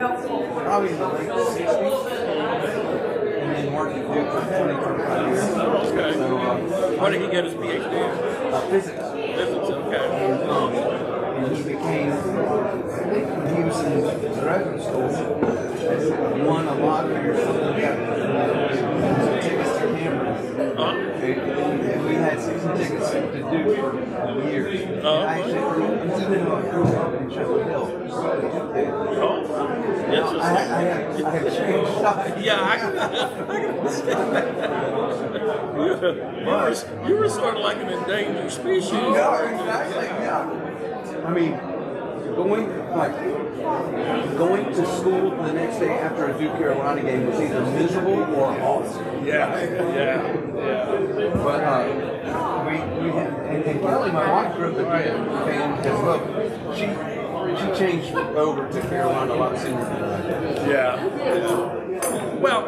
Probably in the late 60s, and then worked at Duke for 25 years. Okay. So, Where did he get his PhD in? physics. Physics, okay. And he became, he was in graduate school, won a lottery or something, got tickets to Cambridge. And we had season tickets to Duke for years. Actually, even though I grew up in Chapel Hill. I have changed sides. Yeah, I can understand that. You were sort of like an endangered species. No, exactly. Yeah. I mean, going to school the next day after a Duke Carolina game was either miserable or awesome. Yeah. But we had, and Kelly, my wife, grew up a Duke fan as well. She changed over to Carolina a lot sooner than I did. Yeah. Well,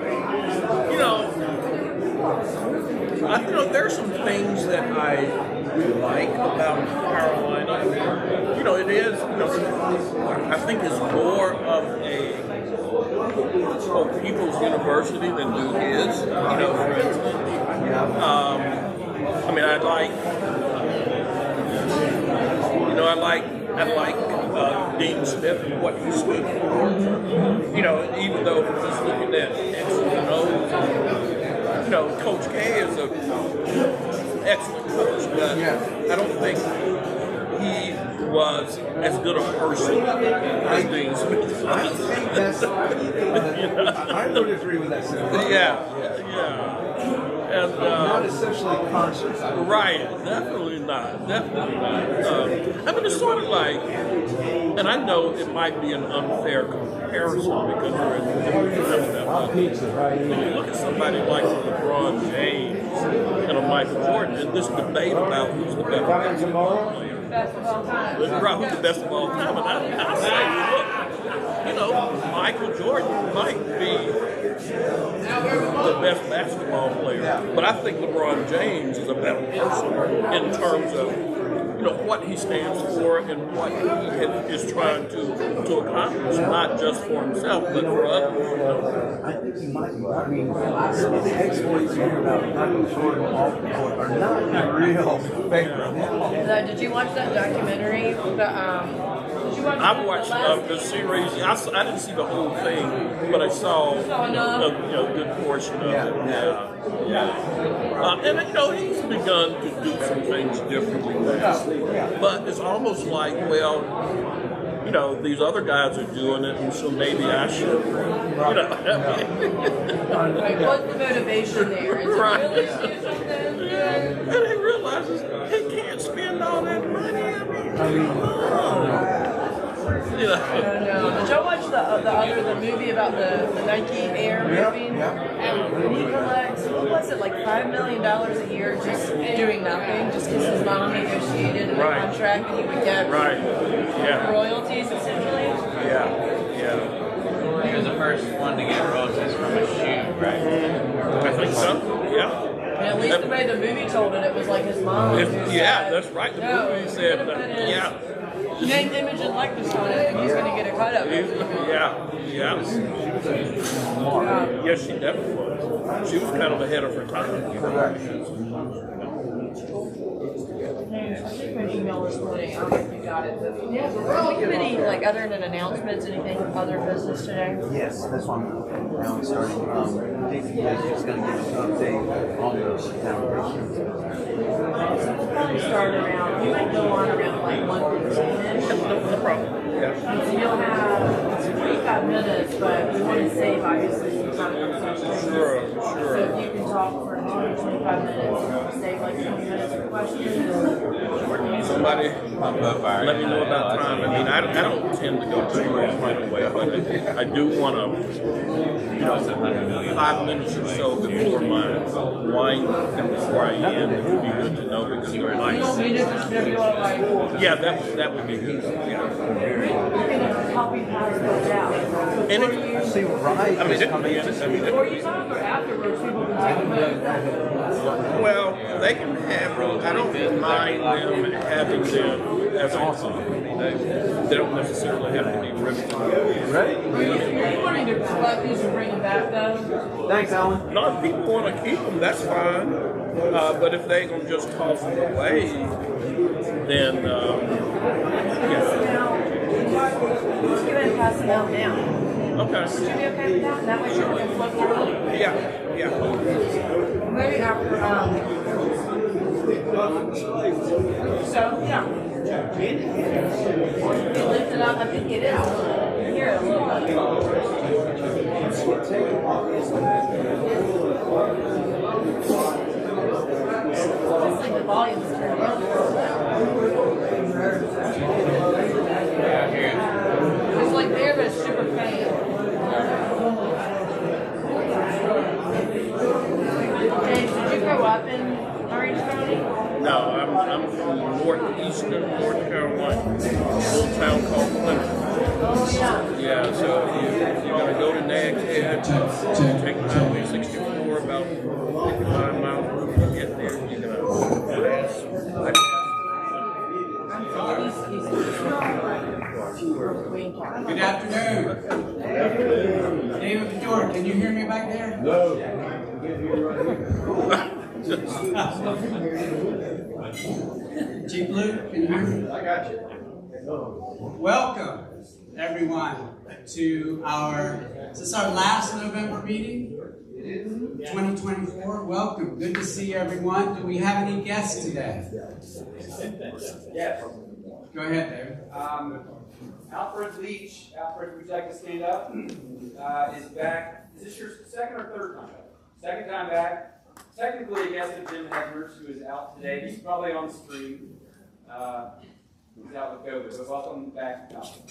there's some things that I like about Carolina. It is, I think it's more of a people's university than Duke is, for instance. I like Dean Smith and what he stood for. Even though we're just looking at X's and O's, Coach K is an excellent coach, but I don't think he was as good a person as Dean Smith. I think that's, I would agree with that. Yeah. And, not as socially conscious. Right, definitely not. It's sort of like, and I know it might be an unfair comparison because we're in the when you look at somebody like LeBron James and a Michael Jordan, and this debate about who's the best basketball player. Who's the best of all time, and I say, look, Michael Jordan might be the best basketball player, but I think LeBron James is a better person in terms of what he stands for and what he is trying to accomplish, not just for himself, but for others. I think he might be. I mean, some of the exploits you hear about Michael Jordan off the court are not real favorable. Did you watch that documentary? I watched the series. I didn't see the whole thing, but I saw a good portion of it. And he's begun to do some things differently now. But it's almost like, these other guys are doing it, and so maybe I should. What's the motivation there? Is it really something? And he realizes he can't spend all that money. I don't know. Did y'all watch the movie about the Nike Air movie? And he collects, what was it, like $5 million a year just doing nothing, just because his mom negotiated a contract and he would get royalties essentially? Yeah. He was the first one to get royalties from a shoe, right? I think so, yeah. And at least the way the movie told it was like his mom. That's right. The movie said, name, image, and likeness on it, and he's going to get a cut of it. Yes, she definitely was. She was kind of ahead of her time. I think my email this morning, I don't know if you got it. Did we have any, other than announcements, anything other business today? Yes, that's why now we started. Jason is just going to give us an update on the foundation. We'll probably start around, we might go on around 1:15-ish. No problem. Yeah. So you'll have 45 minutes, but we want to save, obviously, some time for questions. Sure. So if you can talk for 20 or 25 minutes, save 20 minutes for questions. Somebody let me know about time. I mean, I don't tend to go too long right away, but I do want to, 5 minutes or so before my wine and before I end, it would be good to know because they're nice. Yeah, that would be good. Yeah. Copy pass those out. And See, right? I mean, Before you talk or afterwards, people can take them. well, they can have. I don't mind them having them as awesome. They don't necessarily have to be riveted. Right? Are you wanting to collect these and bring them back though? Thanks, Alan. No, if people want to keep them, that's fine. But if they gonna just toss them away, then yeah. Let's go ahead and pass them out now. Okay. Would you be okay with that? That way you can flip through. Yeah. Maybe after, so, yeah. You lift it up, I think it is. Here, a little bit. Just like the volume's turned up. Yeah, here. It's like there, but it's super faint. James, did you grow up in Orange County? No, I'm from northeastern North Carolina, a little town called Plymouth. Oh, yeah. Yeah, so you're going to go to Nag's Head, take Highway 64, about 55 miles when you get there. You're going to pass. Good afternoon. David Jordan, can you hear me back there? No. Chief Luke, can you hear me? I got you. Welcome, everyone, to is this our last November meeting? 2024. Welcome. Good to see everyone. Do we have any guests today? Yes. Go ahead, David. Alfred Leach, Alfred, would you like to stand up? Is back. Is this your second or third time back? Second time back. Technically a guest of Jim Hedgers, who is out today. He's probably on the stream. He's out with COVID, but welcome back, Alfred.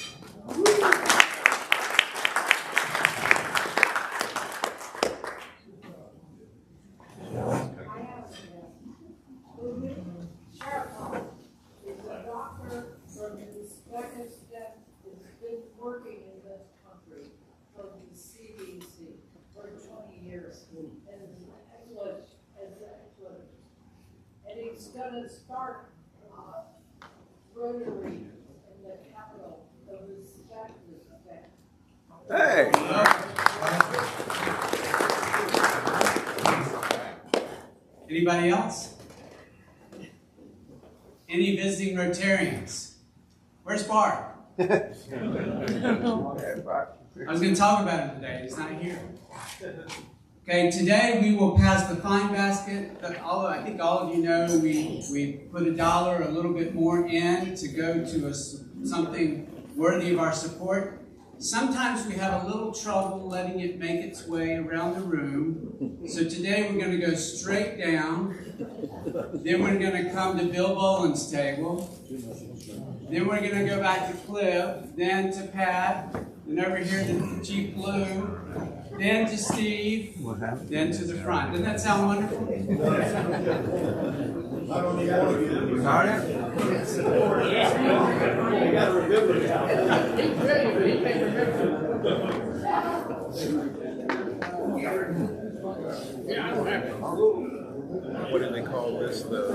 Working in this country for the CDC for 20 years as excellent. And he's going to start Rotary in the capital of this state. Hey! Anybody else? Any visiting Rotarians? Where's Bart? I was going to talk about him today. He's not here. Okay, today we will pass the fine basket. I think all of you know we put $1 or a little bit more in to go to something worthy of our support. Sometimes we have a little trouble letting it make its way around the room. So today we're going to go straight down. Then we're going to come to Bill Boland's table. Then we're going to go back to Cliff, then to Pat, then over here to Chief Blue, then to Steve, then to the front. Doesn't that sound wonderful? What do they call this? The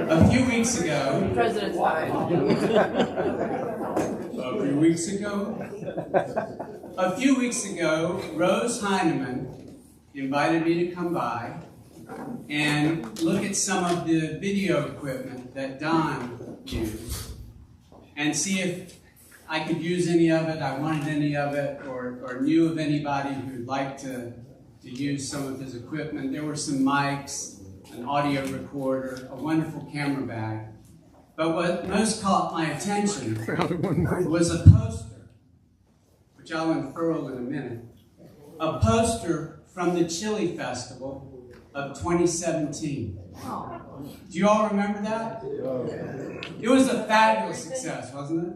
A few weeks ago, President's fine. A few weeks ago, Rose Heineman invited me to come by and look at some of the video equipment that Don used and see if I could use any of it, I wanted any of it, or knew of anybody who'd like to use some of his equipment. There were some mics, an audio recorder, a wonderful camera bag. But what most caught my attention was a poster, which I'll unfurl in a minute, a poster from the Chili Festival of 2017. Do you all remember that? It was a fabulous success, wasn't it?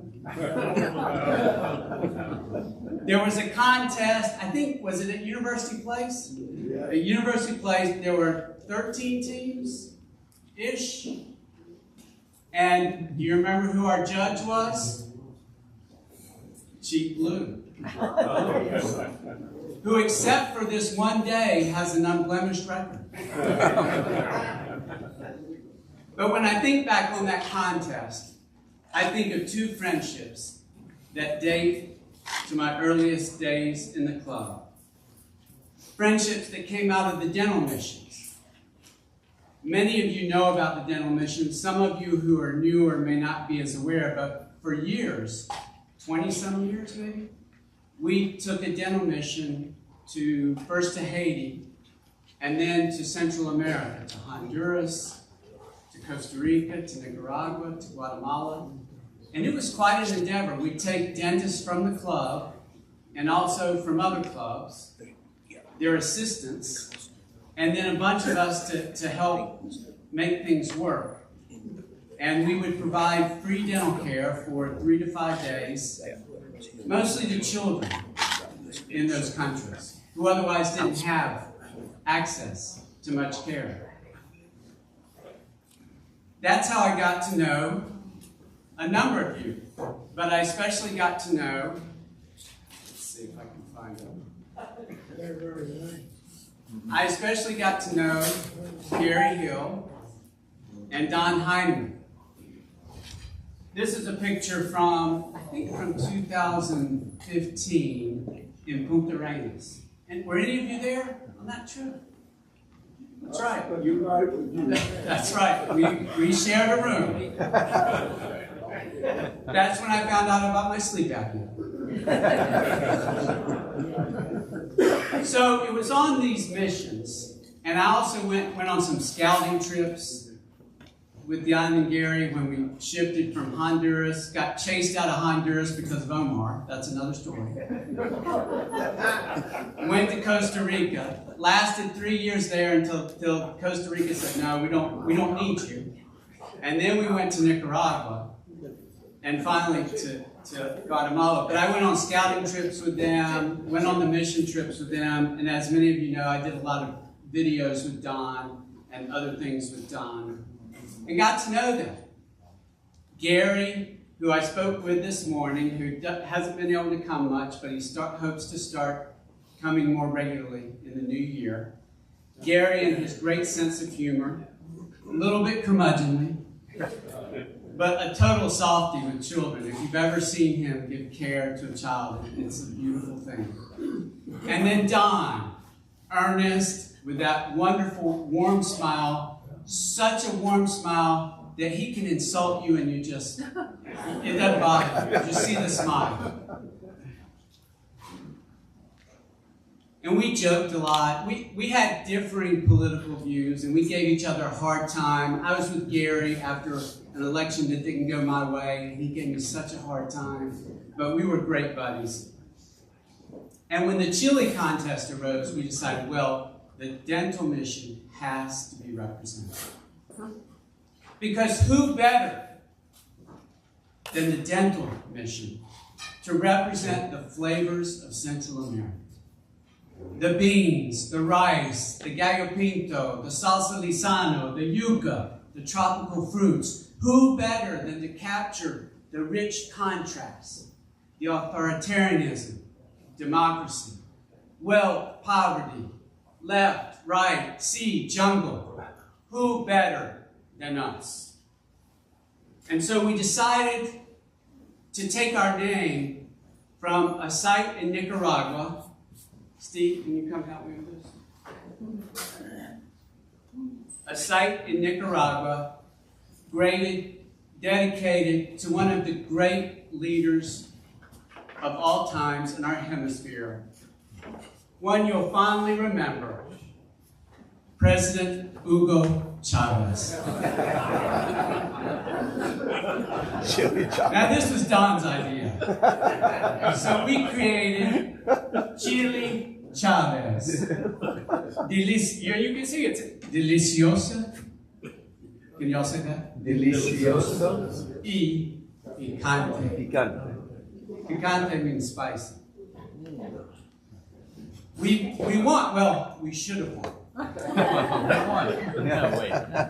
There was a contest, I think, was it at University Place? At University Place, there were 13 teams-ish. And do you remember who our judge was? Chief Blue. Who, except for this one day, has an unblemished record. But when I think back on that contest, I think of two friendships that date to my earliest days in the club. Friendships that came out of the dental missions. Many of you know about the dental missions. Some of you who are newer may not be as aware, but for years, 20-some years maybe, we took a dental mission first to Haiti, and then to Central America, to Honduras, to Costa Rica, to Nicaragua, to Guatemala. And it was quite an endeavor. We'd take dentists from the club, and also from other clubs, their assistants, and then a bunch of us to help make things work. And we would provide free dental care for 3 to 5 days, mostly to children in those countries who otherwise didn't have access to much care. That's how I got to know a number of you, but I especially got to know, let's see if I can find them. I especially got to know Gary Hill and Don Heineman. This is a picture from, I think from 2015 in Punta Arenas. And were any of you there on that trip? That's right. That's right. We shared a room. That's when I found out about my sleep apnea. So it was on these missions, and I also went on some scouting trips with Jan and Gary when we shifted from Honduras, got chased out of Honduras because of Omar. That's another story. Went to Costa Rica, lasted 3 years there until Costa Rica said, no, we don't need you. And then we went to Nicaragua, and finally to Guatemala. But I went on scouting trips with them, went on the mission trips with them, and as many of you know, I did a lot of videos with Don and other things with Don, and got to know them. Gary, who I spoke with this morning, who hasn't been able to come much, but he hopes to start coming more regularly in the new year. Gary and his great sense of humor, a little bit curmudgeonly, but a total softie with children. If you've ever seen him give care to a child, it's a beautiful thing. And then Don, earnest, with that wonderful, warm smile, such a warm smile that he can insult you and you just, it doesn't bother you. Just see the smile. And we joked a lot. We had differing political views, and we gave each other a hard time. I was with Gary after an election that didn't go my way, and he gave me such a hard time. But we were great buddies. And when the chili contest arose, we decided, well, the dental mission has to be represented. Because who better than the dental mission to represent the flavors of Central America? The beans, the rice, the gallo pinto, the salsa lisano, the yuca, the tropical fruits. Who better than to capture the rich contrasts, the authoritarianism, democracy, wealth, poverty, left, right, sea, jungle. Who better than us? And so we decided to take our name from a site in Nicaragua. Steve, can you come help me with this? A site in Nicaragua, dedicated to one of the great leaders of all times in our hemisphere. One you'll fondly remember, President Hugo Chavez. Now this was Don's idea. So we created Chili Chavez. You can see it's deliciosa. Can y'all say that? Delicioso. Y picante. Picante. Picante means spicy. We should have won.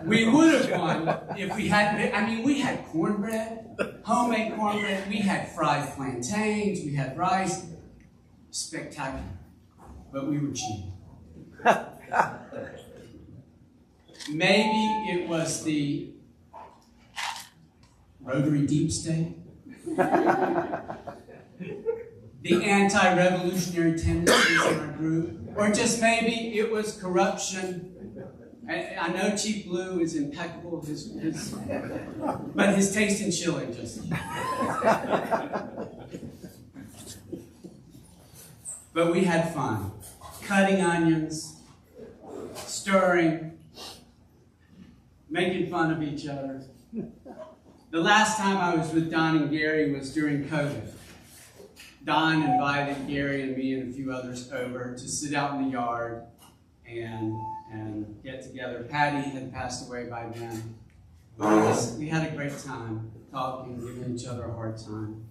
We would have won if we had, I mean, we had cornbread, homemade cornbread, we had fried plantains, we had rice. Spectacular. But we were cheap. Maybe it was the Rotary deep state, the anti-revolutionary tendencies in our group, or just maybe it was corruption. I know Chief Blue is impeccable, but his taste in chili just. But we had fun, cutting onions, stirring, making fun of each other. The last time I was with Don and Gary was during COVID. Don invited Gary and me and a few others over to sit out in the yard and get together. Patty had passed away by then. We had a great time talking, giving each other a hard time.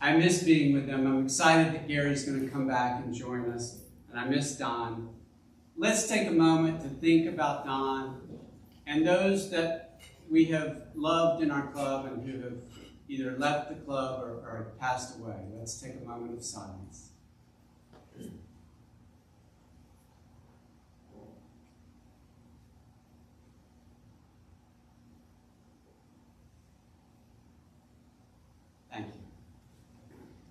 I miss being with them. I'm excited that Gary's going to come back and join us, and I miss Don. Let's take a moment to think about Don and those that we have loved in our club and who have either left the club or passed away. Let's take a moment of silence. Thank you.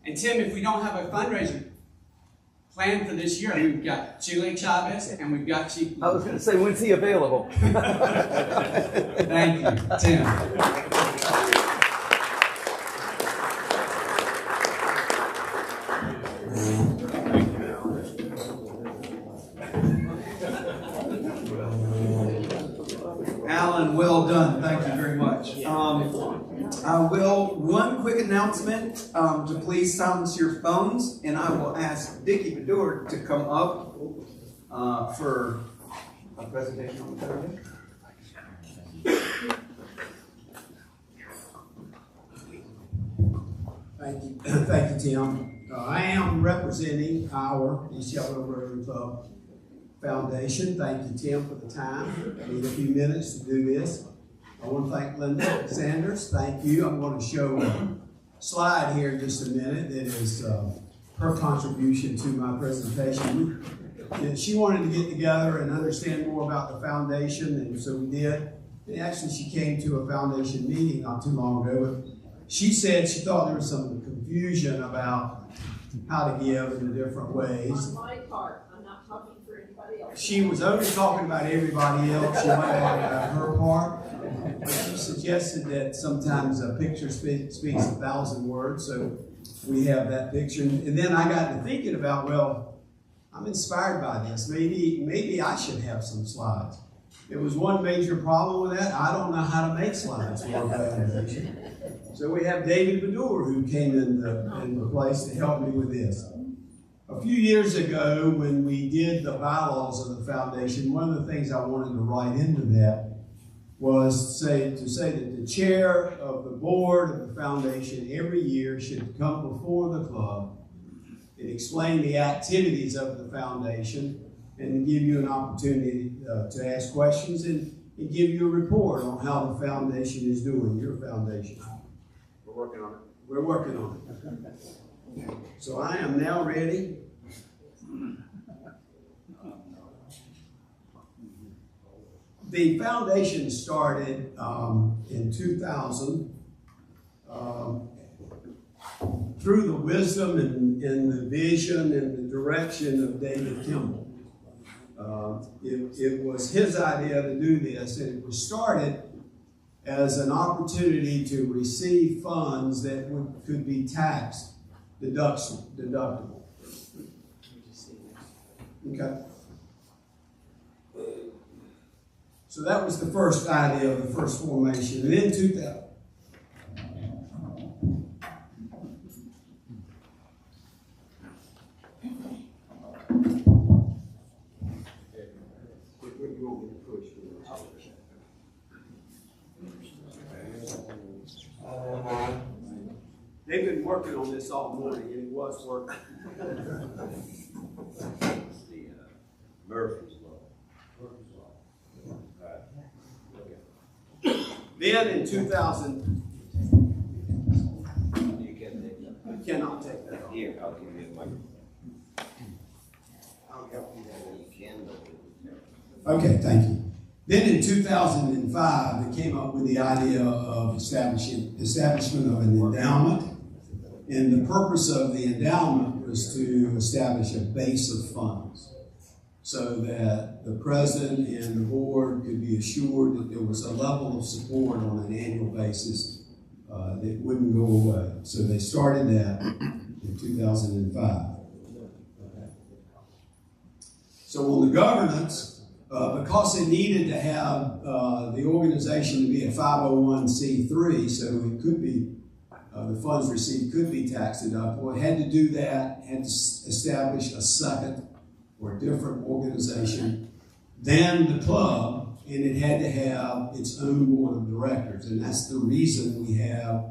And Tim, if we don't have a fundraiser planned for this year, we've got Chile Chavez and we've got Chief Blue. I was going to say, when's he available? Thank you, Tim. Alan, well done. Thank you very much. One quick announcement to please silence your phones, and I will ask Dickie Bedour to come up for a presentation on the Foundation. Thank you, Tim. I am representing our East Yellow Rotary Club Foundation. Thank you, Tim, for the time. I need a few minutes to do this. I want to thank Linda Sanders. Thank you. I'm going to show a slide here in just a minute that is her contribution to my presentation. She wanted to get together and understand more about the foundation, and so we did. And actually, she came to a foundation meeting not too long ago. She said she thought there was some confusion about how to give in the different ways. On my part, I'm not talking for anybody else. She was only talking about everybody else. She might talk about her part. But she suggested that sometimes a picture speaks 1,000 words, so we have that picture. And then I got to thinking about, well, I'm inspired by this. Maybe I should have some slides. There was one major problem with that. I don't know how to make slides for a presentation. So we have David Bedour, who came in the place to help me with this. A few years ago, when we did the bylaws of the foundation, one of the things I wanted to write into that was to say that the chair of the board of the foundation every year should come before the club and explain the activities of the foundation and give you an opportunity to ask questions and give you a report on how the foundation is doing, your foundation. We're working on it. We're working on it. So I am now ready. The foundation started in 2000 through the wisdom and the vision and the direction of David Kimball. It was his idea to do this, and it was started as an opportunity to receive funds that could be tax deductible. Okay. So that was the first idea of the first formation. And in 2000, they've been working on this all morning, and it was working. Murphy's Law. Then in 2000, I cannot take that off. Here, I'll give you the microphone. I'll help you there. You can, Okay, thank you. Then in 2005, they came up with the idea of establishment of an endowment. And the purpose of the endowment was to establish a base of funds so that the president and the board could be assured that there was a level of support on an annual basis that wouldn't go away. So they started that in 2005. So on the governance, because they needed to have the organization to be a 501c3, so it could be, the funds received could be tax deductible, it had to do that, had to establish a second or a different organization than the club, and it had to have its own board of directors. And that's the reason we have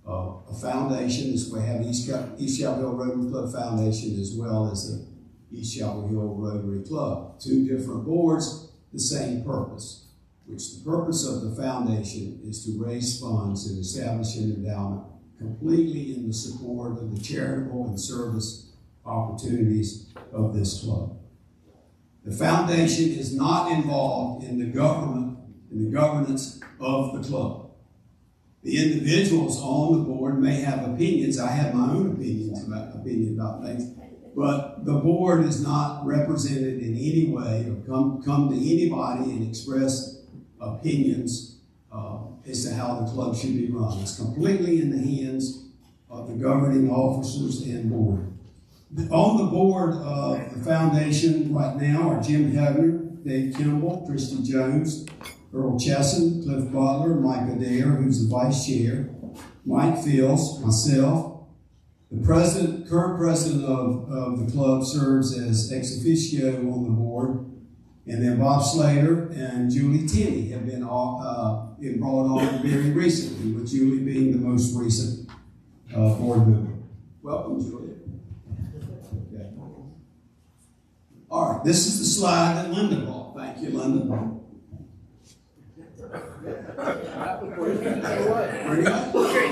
a foundation. Is we have East Chapel Hill Rotary Club Foundation as well as the East Chapel Hill Rotary Club. Two different boards, the same purpose, which the purpose of the foundation is to raise funds and establish an endowment completely in the support of the charitable and service opportunities of this club. The foundation is not involved in the governance of the club. The individuals on the board may have opinions. I have my own opinion about things, but the board is not represented in any way or come to anybody and express opinions as to how the club should be run. It's completely in the hands of the governing officers and board. On the board of the foundation right now are Jim Hebner, Dave Kimball, Christy Jones, Earl Chesson, Cliff Butler, Mike Adair, who's the vice chair, Mike Fields, myself. The current president of the club serves as ex officio on the board, and then Bob Slater and Julie Tenney have been brought on very recently, with Julie being the most recent board member. Welcome, Julie. Okay. All right, this is the slide that Linda brought. Thank you, Linda. Great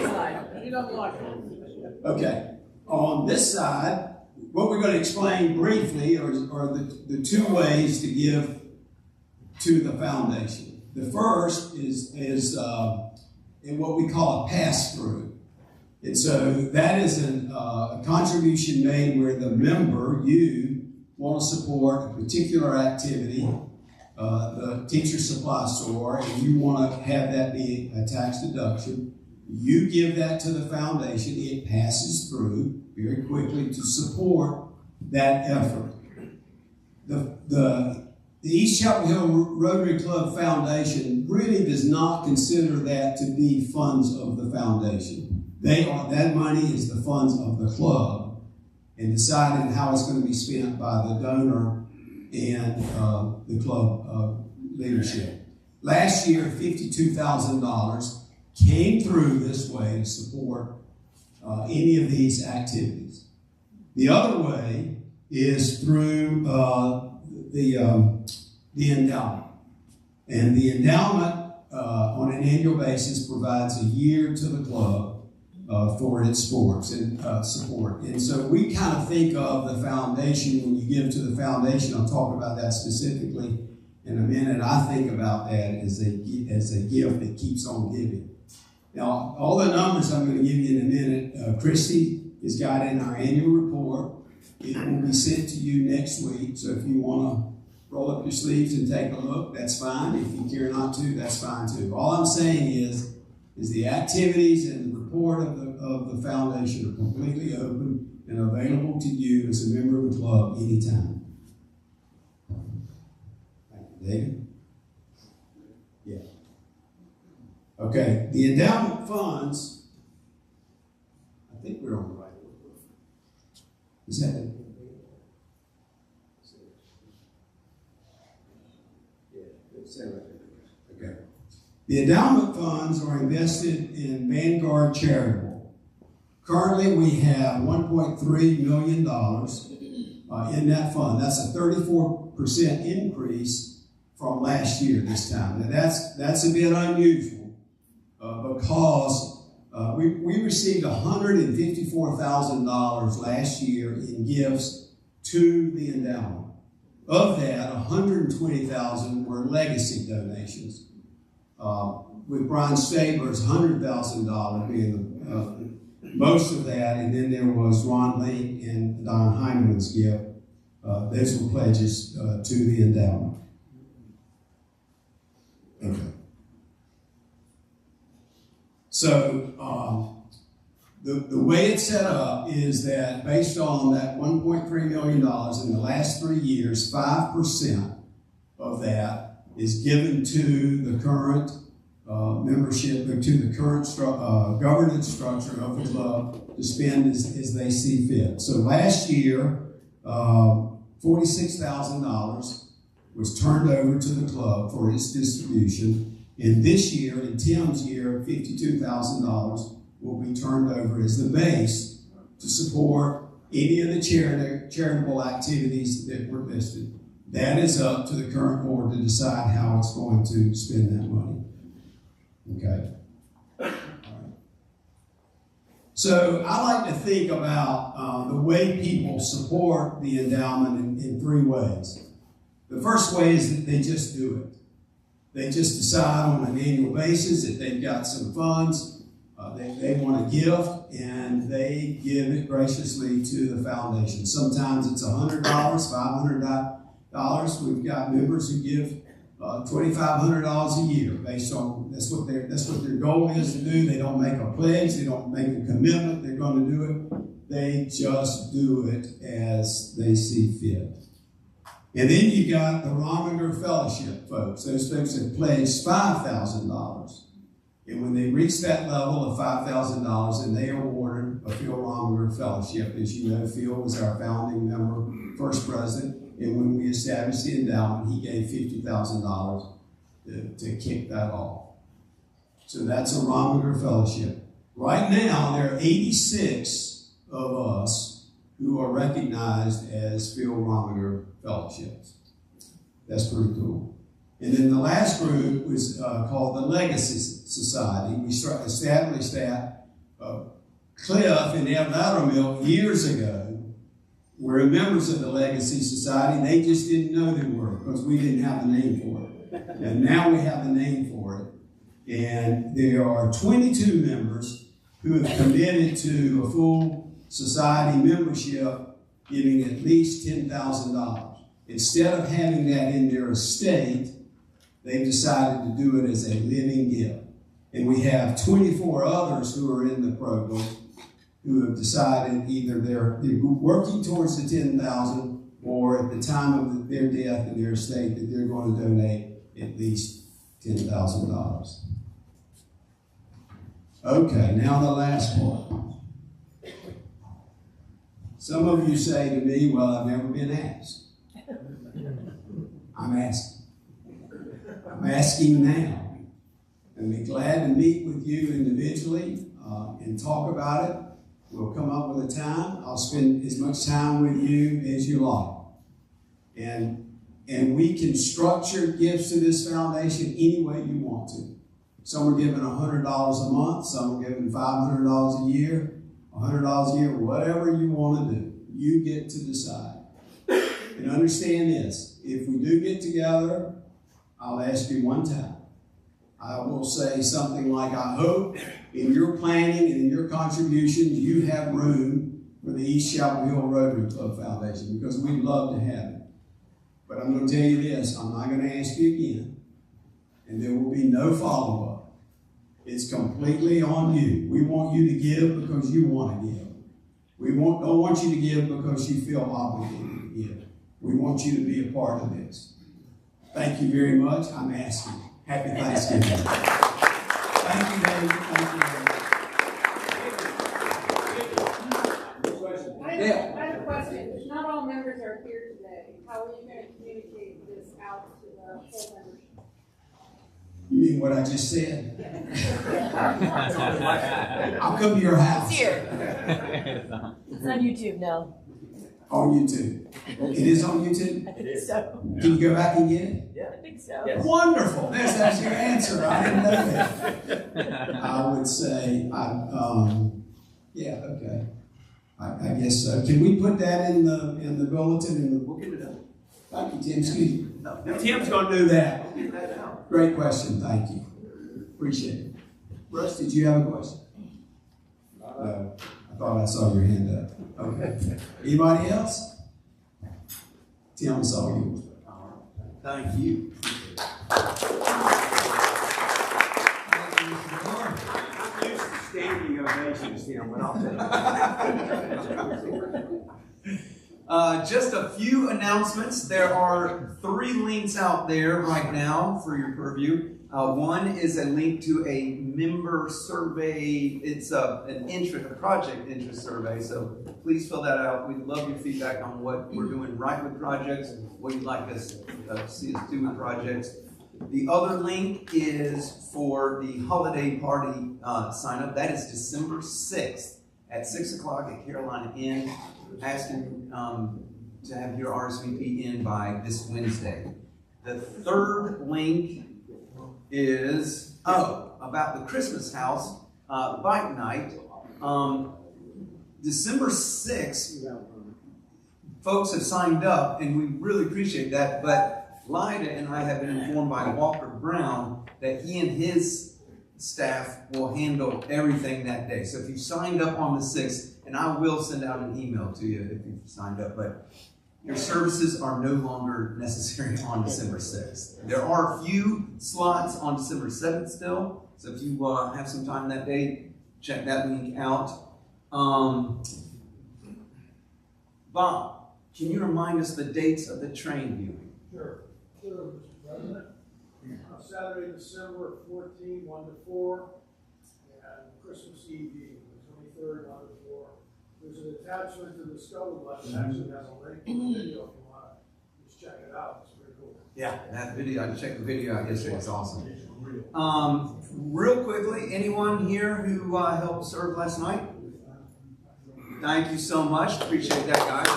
slide. Okay, on this side, what we're going to explain briefly are the two ways to give to the foundation. The first is in what we call a pass-through. And so that is a contribution made where the member, you, want to support a particular activity, the teacher supply store, and you want to have that be a tax deduction. You give that to the foundation. It passes through very quickly to support that effort. The East Chapel Hill Rotary Club Foundation really does not consider that to be funds of the foundation. That money is the funds of the club, and deciding how it's going to be spent by the donor and the club leadership. Last year, $52,000 came through this way to support any of these activities. The other way is through the endowment. And the endowment on an annual basis provides a year to the club for its sports and support. And so we kind of think of the foundation, when you give to the foundation, I'll talk about that specifically in a minute. I think about that as a gift that keeps on giving. Now, all the numbers I'm going to give you in a minute, Christy has got in our annual report. It will be sent to you next week. So if you want to roll up your sleeves and take a look, that's fine. If you care not to, that's fine too. All I'm saying is the activities and the report of the foundation are completely open and available to you as a member of the club anytime. Thank you, David. Yeah. Okay, the endowment funds, I think we're on the right one. Is that it? Okay. The endowment funds are invested in Vanguard Charitable. Currently, we have $1.3 million in that fund. That's a 34% increase from last year this time. Now, that's a bit unusual because we received $154,000 last year in gifts to the endowment. Of that, $120,000 were legacy donations. With Brian Stabler's $100,000 being most of that, and then there was Ron Link and Don Heineman's gift. Those were pledges to the endowment. Okay. So the way it's set up is that based on that $1.3 million in the last 3 years, 5% of that is given to the current membership, to the current governance structure of the club to spend as they see fit. So last year, $46,000 was turned over to the club for its distribution. And this year, in Tim's year, $52,000 will be turned over as the base to support any of the charitable activities that were listed. That is up to the current board to decide how it's going to spend that money. Okay. All right. So I like to think about the way people support the endowment in 3 ways. The first way is that they just do it. They just decide on an annual basis that they've got some funds, they want a gift, and they give it graciously to the foundation. Sometimes it's $100, $500. We've got members who give $2,500 a year based on that's what their goal is to do. They don't make a pledge, they don't make a commitment, they're going to do it. They just do it as they see fit. And then you got the Rominger Fellowship folks. Those folks have pledged $5,000. And when they reach that level of $5,000, then they are awarded a Phil Rominger Fellowship. As you know, Phil was our founding member, first president. And when we established the endowment, he gave $50,000 to kick that off. So that's a Rominger Fellowship. Right now, there are 86 of us who are recognized as Phil Rominger Fellowships. That's pretty cool. And then the last group was called the Legacy Society. We established that. Cliff and Ed Loudermilk years ago were members of the Legacy Society. They just didn't know they were because we didn't have a name for it. And now we have a name for it. And there are 22 members who have committed to a full society membership, giving at least $10,000. Instead of having that in their estate, they've decided to do it as a living gift. And we have 24 others who are in the program who have decided either they're working towards the $10,000 or at the time of their death in their estate that they're going to donate at least $10,000. Okay, now the last part. Some of you say to me, well, I've never been asked. I'm asking. I'm asking now. And be glad to meet with you individually and talk about it. We'll come up with a time. I'll spend as much time with you as you like. And we can structure gifts to this foundation any way you want to. Some are given $100 a month. Some are given $500 a year, $100 a year, whatever you want to do. You get to decide. And understand this. If we do get together, I'll ask you one time. I will say something like, I hope in your planning and in your contributions, you have room for the East Chapel Hill Rotary Club Foundation, because we'd love to have it. But I'm going to tell you this, I'm not going to ask you again, and there will be no follow-up. It's completely on you. We want you to give because you want to give. We don't want you to give because you feel obligated to give. We want you to be a part of this. Thank you very much. I'm asking. Happy Thanksgiving. Thank you, David. Thank you, I have a question. Not all members are here today. How are you going to communicate this out to the whole membership? You mean what I just said? I'll come to your house. It's here. It's on YouTube now. On YouTube. It is on YouTube? I think so. Can you go back and get it? Yeah, I think so. Wonderful. That's your answer. I didn't know that. I would say, yeah, okay. I guess so. Can we put that in the bulletin? We'll get it done. Thank you, Tim. Excuse me. No, Tim's going to do that. we'll get that out. Great question. Thank you. Appreciate it. Russ, did you have a question? No. I thought I saw your hand up. Okay. Anybody else? Tim, I saw yours. Thank you. Standing ovations, Tim, but I'll take it. Just a few announcements. There are 3 links out there right now for your purview. One is a link to a member survey. It's a project interest survey, so please fill that out. We'd love your feedback on what we're doing right with projects, what you'd like us to see us do with projects. The other link is for the holiday party sign up. That is December 6th at 6 o'clock at Carolina Inn. Asking to have your RSVP in by this Wednesday. The third link is about the Christmas house bike night. December 6th, folks have signed up, and we really appreciate that, but Lyda and I have been informed by Walker Brown that he and his staff will handle everything that day. So if you signed up on the 6th, and I will send out an email to you if you've signed up, but your services are no longer necessary on December 6th. There are a few slots on December 7th still, so if you have some time that day, check that link out. Bob, can you remind us the dates of the train viewing? Sure, Mr. President. Saturday, December 14, 1 to 4, and Christmas Eve, the 23rd, 1 to 4. There's an attachment to the scuttlebutt that actually has a link to the video if you want to just check it out. It's pretty cool. Yeah, that video, I checked the video out yesterday. It's awesome. Real quickly, anyone here who helped serve last night? Thank you so much. Appreciate that, guys.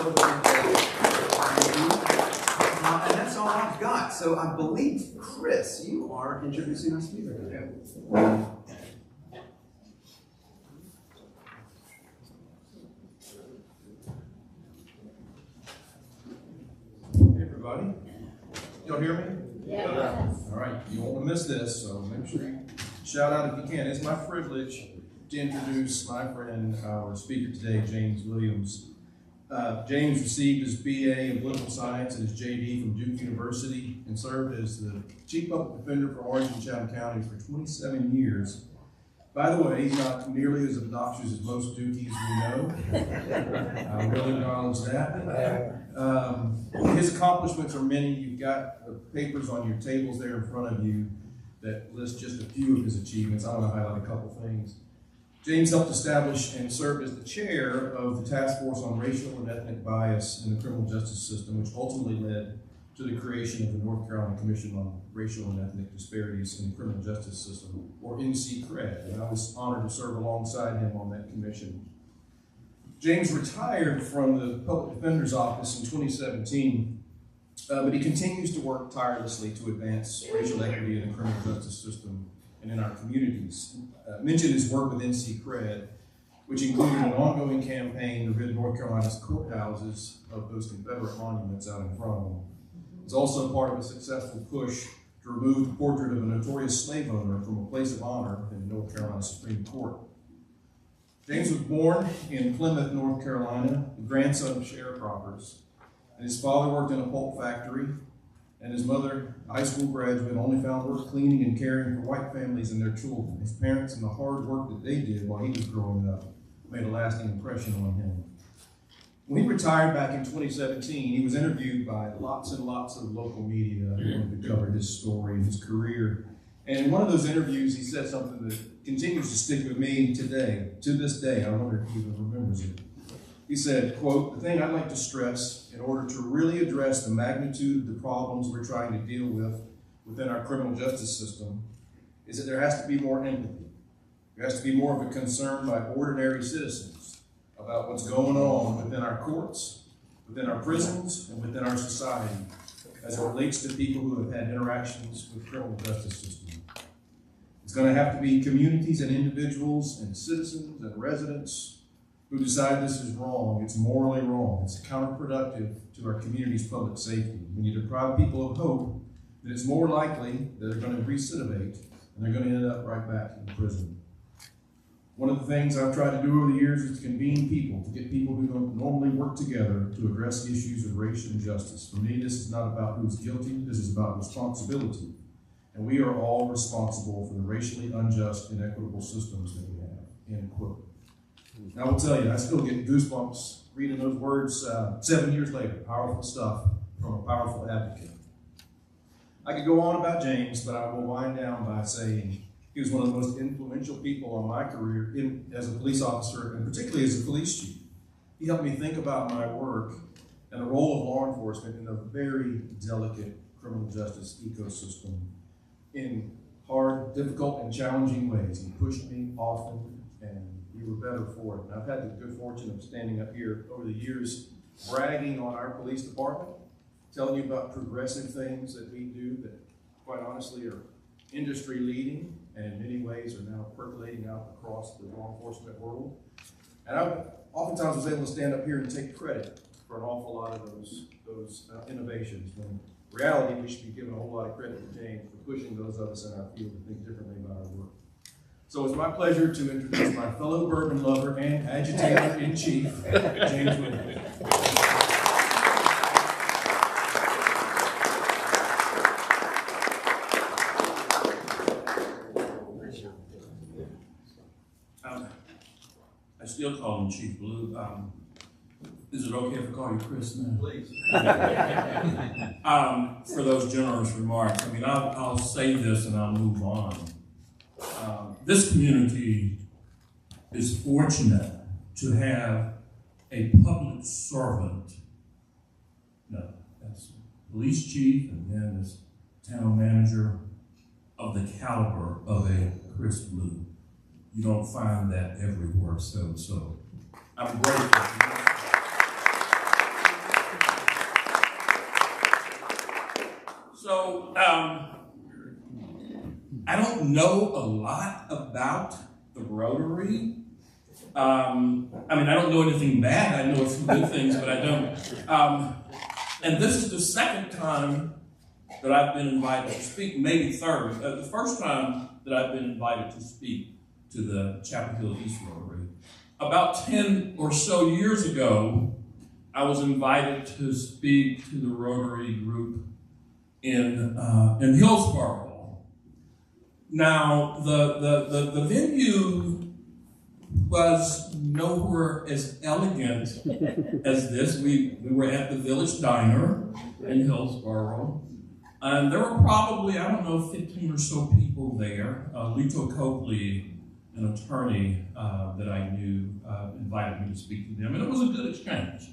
And that's all I've got. So I believe, Chris, you are introducing our speaker today. Hey, everybody. Y'all hear me? Yes. All right. You won't miss this, so make sure you shout out if you can. It's my privilege to introduce my friend, our speaker today, James Williams. James received his BA in political science and his JD from Duke University and served as the Chief Public Defender for Orange and Chatham counties for 27 years. By the way, he's not nearly as obnoxious as most Dukies we know. I will acknowledge that. His accomplishments are many. You've got the papers on your tables there in front of you that list just a few of his achievements. I want to highlight a couple things. James helped establish and served as the chair of the Task Force on Racial and Ethnic Bias in the Criminal Justice System, which ultimately led to the creation of the North Carolina Commission on Racial and Ethnic Disparities in the Criminal Justice System, or NC-CRED, and I was honored to serve alongside him on that commission. James retired from the Public Defender's Office in 2017, but he continues to work tirelessly to advance racial equity in the criminal justice system and in our communities. Mentioned his work with NC-CRED, which included an ongoing campaign to rid North Carolina's courthouses of those Confederate monuments out in front of them. It's also part of a successful push to remove the portrait of a notorious slave owner from a place of honor in the North Carolina Supreme Court. James was born in Plymouth, North Carolina, the grandson of sharecroppers, and his father worked in a pulp factory, and his mother, a high school graduate, only found work cleaning and caring for white families and their children. His parents and the hard work that they did while he was growing up made a lasting impression on him. When he retired back in 2017, he was interviewed by lots and lots of local media who wanted to cover his story and his career. And in one of those interviews, he said something that continues to stick with me today, to this day. I wonder if he even remembers it. He said, quote, "The thing I'd like to stress in order to really address the magnitude of the problems we're trying to deal with within our criminal justice system is that there has to be more empathy. There has to be more of a concern by ordinary citizens about what's going on within our courts, within our prisons, and within our society as it relates to people who have had interactions with the criminal justice system. It's going to have to be communities and individuals and citizens and residents who decide this is wrong. It's morally wrong. It's counterproductive to our community's public safety. When you deprive people of hope, then it's more likely that they're going to recidivate and they're going to end up right back in prison. One of the things I've tried to do over the years is to convene people, to get people who don't normally work together to address issues of racial injustice. For me, this is not about who's guilty, this is about responsibility. And we are all responsible for the racially unjust, inequitable systems that we have, end quote. Now, I will tell you, I still get goosebumps reading those words 7 years later. Powerful stuff from a powerful advocate. I could go on about James, but I will wind down by saying he was one of the most influential people on my career as a police officer, and particularly as a police chief. He helped me think about my work and the role of law enforcement in a very delicate criminal justice ecosystem in hard, difficult, and challenging ways. He pushed me often, and we were better for it. And I've had the good fortune of standing up here over the years, bragging on our police department, telling you about progressive things that we do that, quite honestly, are industry leading, and in many ways are now percolating out across the law enforcement world. And I oftentimes was able to stand up here and take credit for an awful lot of those innovations, when in reality we should be giving a whole lot of credit to James for pushing those of us in our field to think differently about our work. So it's my pleasure to introduce my fellow bourbon lover and agitator-in-chief, James Williams. I still call him Chief Blue. Is it okay if I call you Chris now? Please. For those generous remarks, I mean, I'll say this and I'll move on. This community is fortunate to have a public servant, that's police chief and then as town manager of the caliber of a Chris Blue. You don't find that everywhere, so I'm grateful. So, I don't know a lot about the Rotary. I mean, I don't know anything bad. I know a few good things, but I don't. And this is the second time that I've been invited to speak, maybe third. The first time that I've been invited to speak to the Chapel Hill East Rotary. About 10 or so years ago, I was invited to speak to the Rotary group in Hillsborough. Now, the venue was nowhere as elegant as this. We were at the Village Diner in Hillsborough. And there were probably, 15 or so people there. Lito Copley, an attorney that I knew, invited me to speak to them, and it was a good exchange.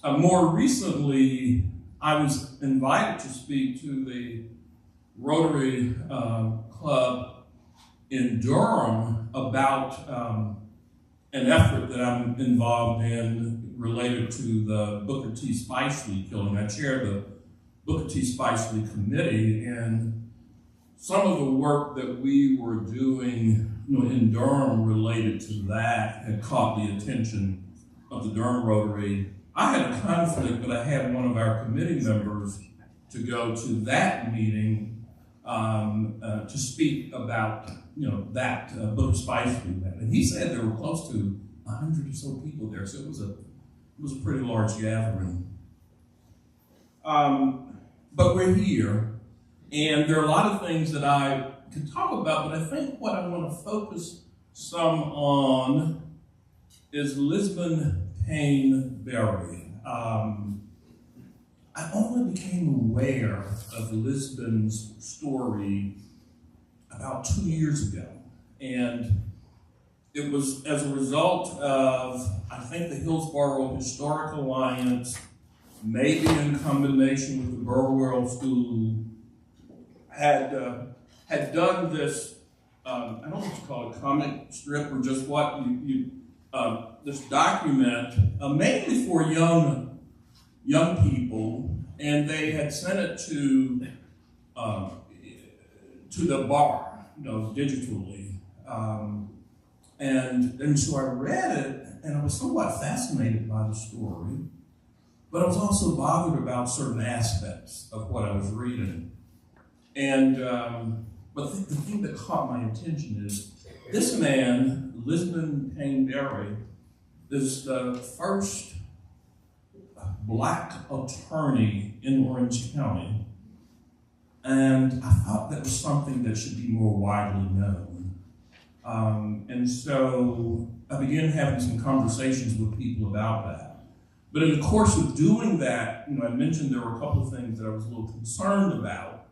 More recently, I was invited to speak to the Rotary Club in Durham about an effort that I'm involved in related to the Booker T. Spicely killing. I chair the Booker T. Spicely Committee, and some of the work that we were doing in Durham related to that had caught the attention of the Durham Rotary. I had a conflict, but I had one of our committee members to go to that meeting to speak about that Booker Spicely event. And he said there were close to 100 or so people there, so it was a pretty large gathering. But we're here, and there are a lot of things that I could talk about, but I think what I want to focus some on is Lisbon Payne Berry. I only became aware of Lisbon's story about 2 years ago, and it was as a result of, I think, the Hillsborough Historic Alliance, maybe in combination with the Burwell School, had done this, I don't know what you call it, comic strip, or just what, this document, mainly for young people, and they had sent it to the bar. digitally. And so I read it, and I was somewhat fascinated by the story, but I was also bothered about certain aspects of what I was reading. And but the thing that caught my attention is this man, Lisbon Payne Berry, is the first black attorney in Orange County. And I thought that was something that should be more widely known. And so I began having some conversations with people about that. But in the course of doing that, I mentioned there were a couple of things that I was a little concerned about.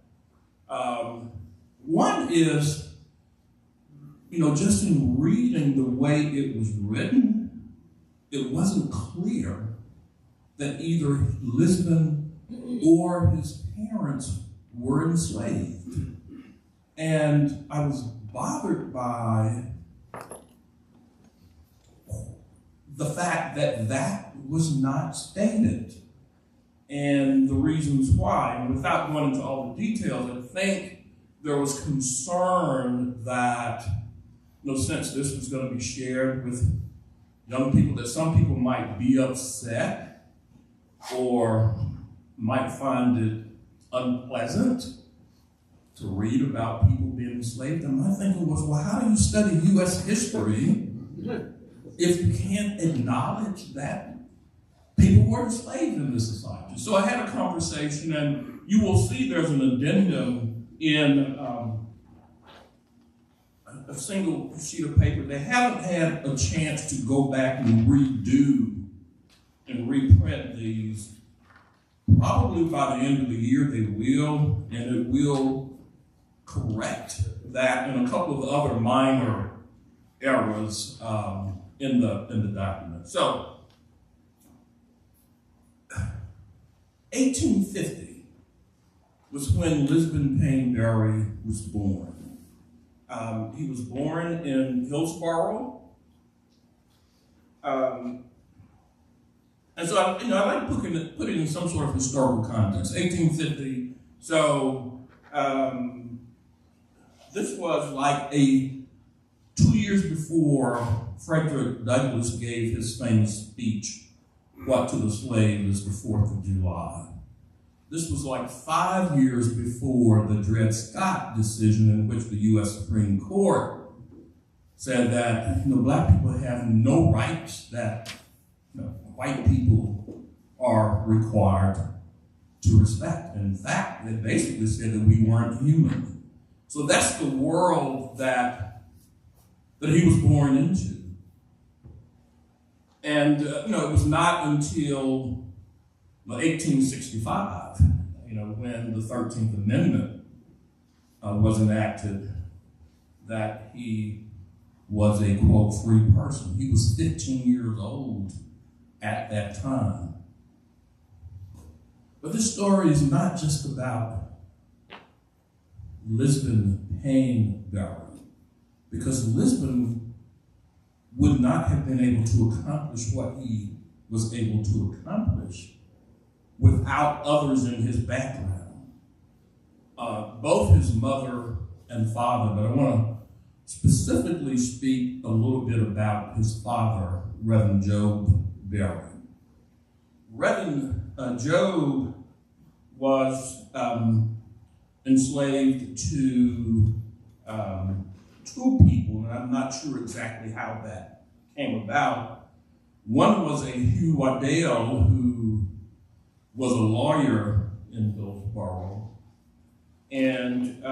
One is, just in reading the way it was written, it wasn't clear that either Lisbon or his parents were enslaved. And I was bothered by the fact that that was not stated and the reasons why. And without going into all the details, I think there was concern that, since this was going to be shared with young people, that some people might be upset or might find it unpleasant to read about people being enslaved. And my thinking was, well, how do you study U.S. history if you can't acknowledge that people were enslaved in this society? So I had a conversation, and you will see there's an addendum in a single sheet of paper. They haven't had a chance to go back and redo and reprint these. Probably by the end of the year they will, and it will correct that and a couple of other minor errors in the document. So, 1850 was when Lisbon Payne Berry was born. He was born in Hillsborough. And so I like to put it in some sort of historical context. 1850. So this was like 2 years before Frederick Douglass gave his famous speech, "What to the slave is the 4th of July." This was like 5 years before the Dred Scott decision, in which the U.S. Supreme Court said that black people have no rights that white people are required to respect. In fact, it basically said that we weren't human. So that's the world that he was born into. And it was not until 1865, when the 13th Amendment was enacted, that he was a, quote, free person. He was 15 years old at that time. But this story is not just about Lisbon Payne Berry, because Lisbon would not have been able to accomplish what he was able to accomplish without others in his background. Both his mother and father, but I want to specifically speak a little bit about his father, Reverend Job Berry. Reverend Job was enslaved to two people, and I'm not sure exactly how that came about. One was a Hugh Waddell, who was a lawyer in Hillsborough, and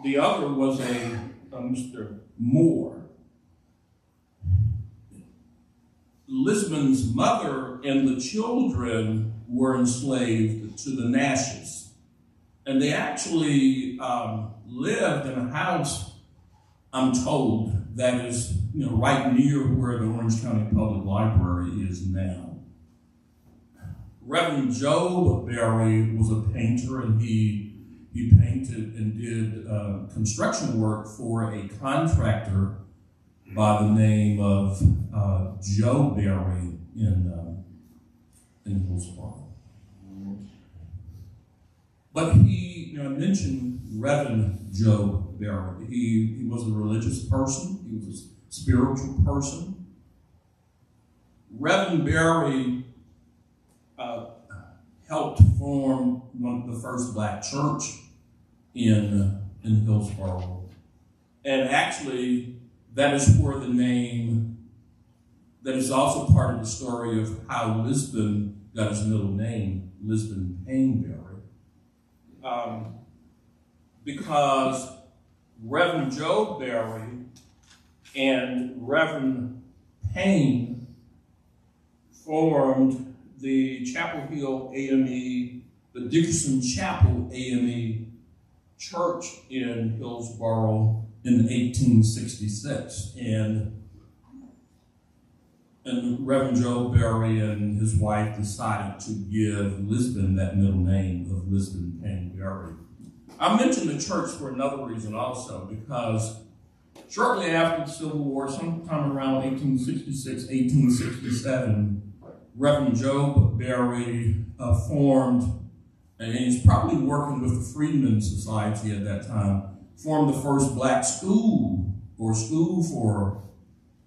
the other was a Mr. Moore. Lisbon's mother and the children were enslaved to the Nashes. And they actually lived in a house, I'm told, that is right near where the Orange County Public Library is now. Reverend Job Berry was a painter, and he painted and did construction work for a contractor by the name of Joe Berry in Hillsborough. But he, I mentioned Reverend Joe Berry. He was a religious person. He was a spiritual person. Reverend Berry helped form the first black church in Hillsborough. And actually, that is where the name, that is also part of the story of how Lisbon got his middle name, Lisbon Payne Berry. Because Reverend Joe Berry and Reverend Payne formed the Chapel Hill AME, the Dickerson Chapel AME Church in Hillsborough in 1866. And Reverend Joe Berry and his wife decided to give Lisbon that middle name of Lisbon Payne Berry. I mention the church for another reason also, because shortly after the Civil War, sometime around 1866, 1867, Reverend Joe Berry formed, and he's probably working with the Freedmen's Society at that time, formed the first black school, or school for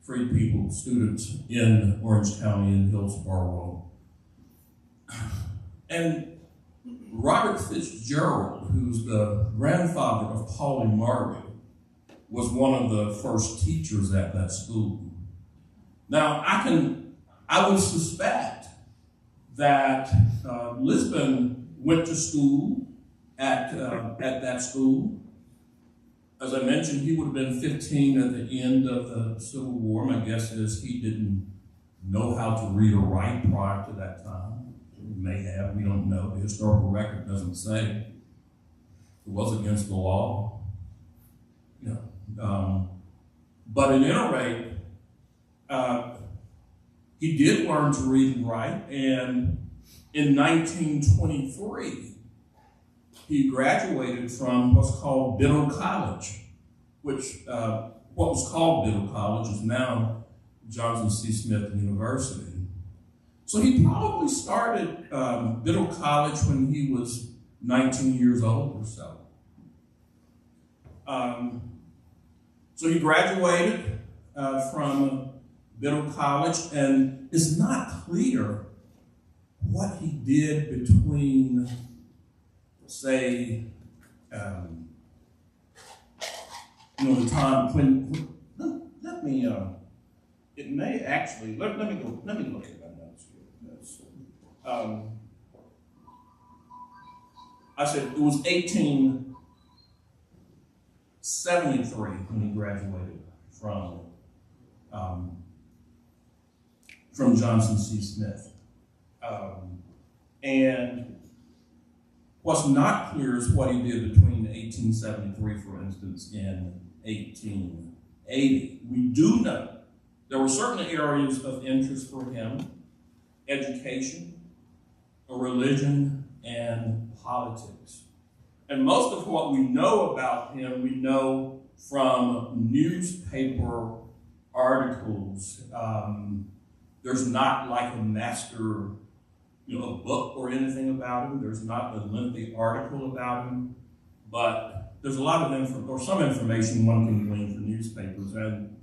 free people, students in Orange County in Hillsborough. And Robert Fitzgerald, who's the grandfather of Paulie Murray, was one of the first teachers at that school. Now, I would suspect that Lisbon went to school at that school. As I mentioned, he would have been 15 at the end of the Civil War. My guess is he didn't know how to read or write prior to that time. He may have, we don't know. The historical record doesn't say. It was against the law. But at any rate, he did learn to read and write, and in 1923, he graduated from what's called Biddle College, which what was called Biddle College is now Johnson C. Smith University. So he probably started Biddle College when he was 19 years old or so. So he graduated from Biddle College, and it's not clear what he did between, say, the time when let me it may actually let me look at my notes here. I said it was 1873 when he graduated from Johnson C. Smith. And what's not clear is what he did between 1873, for instance, and 1880. We do know there were certain areas of interest for him: education, religion, and politics. And most of what we know about him, we know from newspaper articles. There's not like a master, a book or anything about him. There's not a lengthy article about him, but there's a lot of some information one can glean from newspapers. And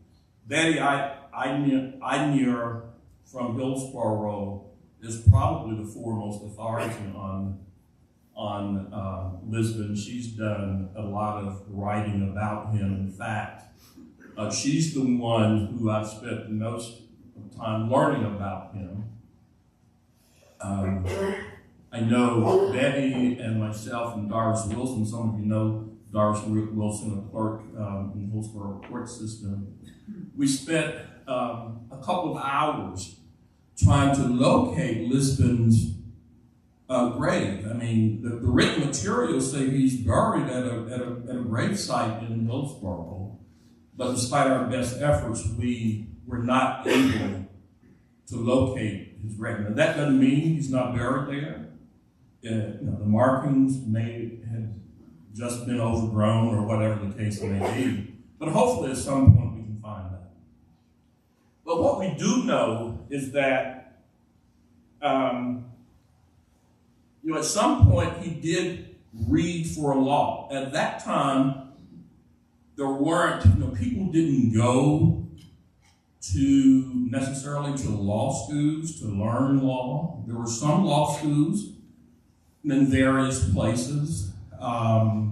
Betty Einier from Hillsborough is probably the foremost authority on Lisbon. She's done a lot of writing about him. In fact, she's the one who I've spent the most time learning about him. I know Betty and myself and Doris Wilson. Some of you know Doris Wilson, a clerk in the Hillsborough court system. We spent a couple of hours trying to locate Lisbon's grave. I mean, the written materials say he's buried at a grave site in Hillsborough, but despite our best efforts, we were not able to locate his grave. Now, that doesn't mean he's not buried there. The markings may have just been overgrown or whatever the case may be, but hopefully at some point we can find that. But what we do know is that at some point he did read for a law. At that time, there weren't, people didn't go necessarily to law schools to learn law. There were some law schools in various places, but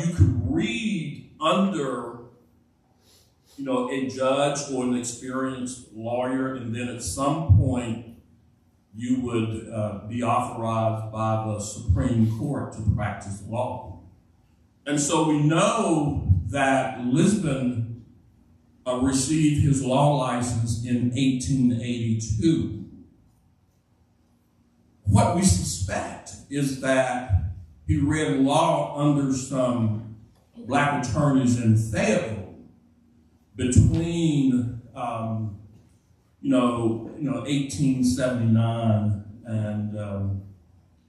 you could read under a judge or an experienced lawyer, and then at some point you would be authorized by the Supreme Court to practice law. And so we know that Lisbon received his law license in 1882. What we suspect is that he read law under some black attorneys in Fayetteville between 1879 and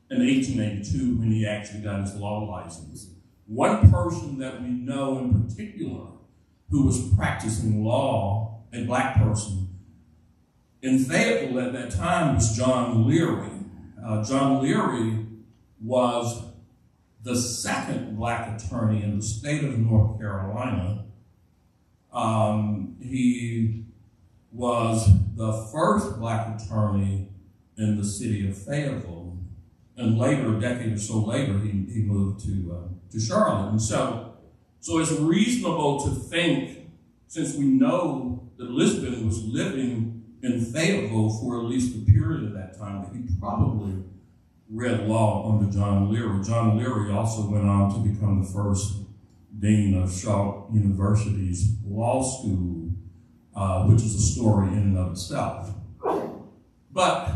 1882 when he actually got his law license. One person that we know in particular who was practicing law, a black person, in Fayetteville at that time was John Leary. John Leary was the second black attorney in the state of North Carolina. He was the first black attorney in the city of Fayetteville, and later, a decade or so later, he moved to Charlotte. And so it's reasonable to think, since we know that Lisbon was living in Fayetteville for at least a period of that time, that he probably read law under John Leary. John Leary also went on to become the first dean of Charlotte University's law school, which is a story in and of itself. But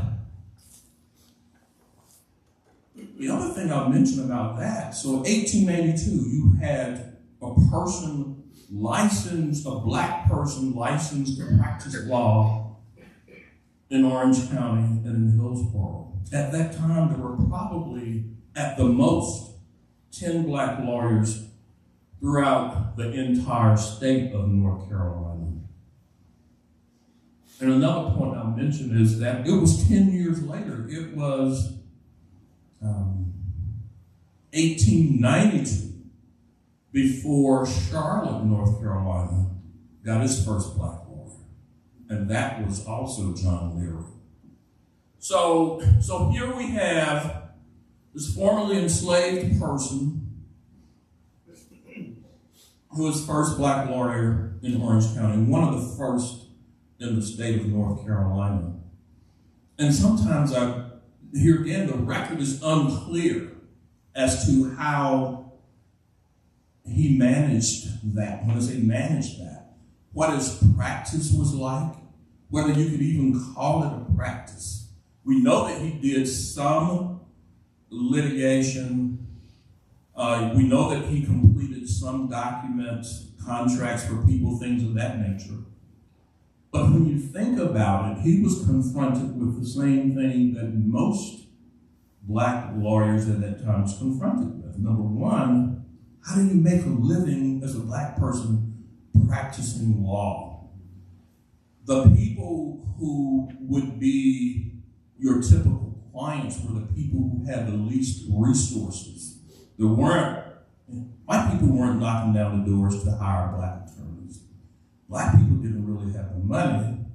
the other thing I'll mention about that, so 1882, you had a person licensed, a black person licensed to practice law in Orange County and in Hillsborough. At that time, there were probably, at the most, 10 black lawyers throughout the entire state of North Carolina. And another point I'll mention is that it was 10 years later. It was 1892 before Charlotte, North Carolina, got his first black lawyer. And that was also John Leary. So here we have this formerly enslaved person who was first black lawyer in Orange County, one of the first in the state of North Carolina. And sometimes here again, the record is unclear as to how he managed that. When I say managed that, what his practice was like, whether you could even call it a practice. We know that he did some litigation. We know that he completed some documents, contracts for people, things of that nature. But when you think about it, he was confronted with the same thing that most black lawyers at that time was confronted with. Number one, how do you make a living as a black person practicing law? The people who would be your typical clients were the people who had the least resources. White people weren't knocking down the doors to hire black attorneys. Black people didn't really have the money.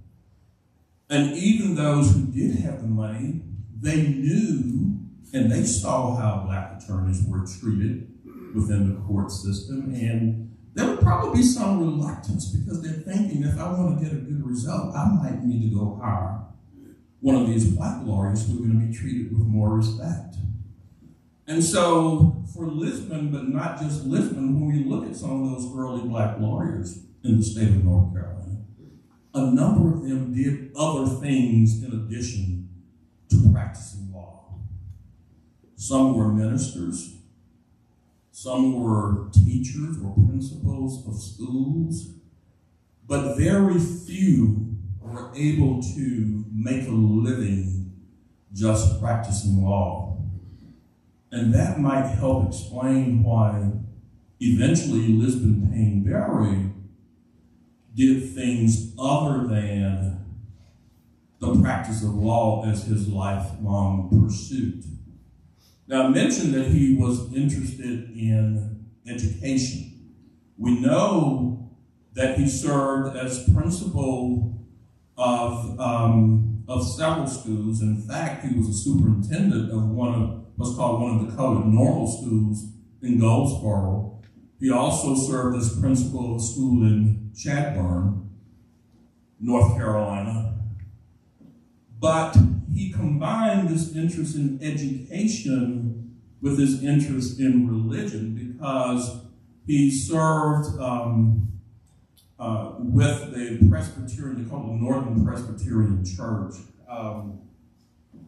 And even those who did have the money, they knew and they saw how black attorneys were treated within the court system. And there would probably be some reluctance because they're thinking, if I want to get a good result, I might need to go hire one of these black lawyers who are going to be treated with more respect. And so for Lisbon, but not just Lisbon, when we look at some of those early black lawyers in the state of North Carolina, a number of them did other things in addition to practicing law. Some were ministers, some were teachers or principals of schools, but very few were able to make a living just practicing law. And that might help explain why eventually Lisbon Payne Berry did things other than the practice of law as his lifelong pursuit. Now, I mentioned that he was interested in education. We know that he served as principal of several schools. In fact, he was a superintendent of what's called one of the colored normal schools in Goldsboro. He also served as principal of a school in Chadbourne, North Carolina. But he combined this interest in education with his interest in religion, because he served with the Presbyterian, they call it the Northern Presbyterian Church,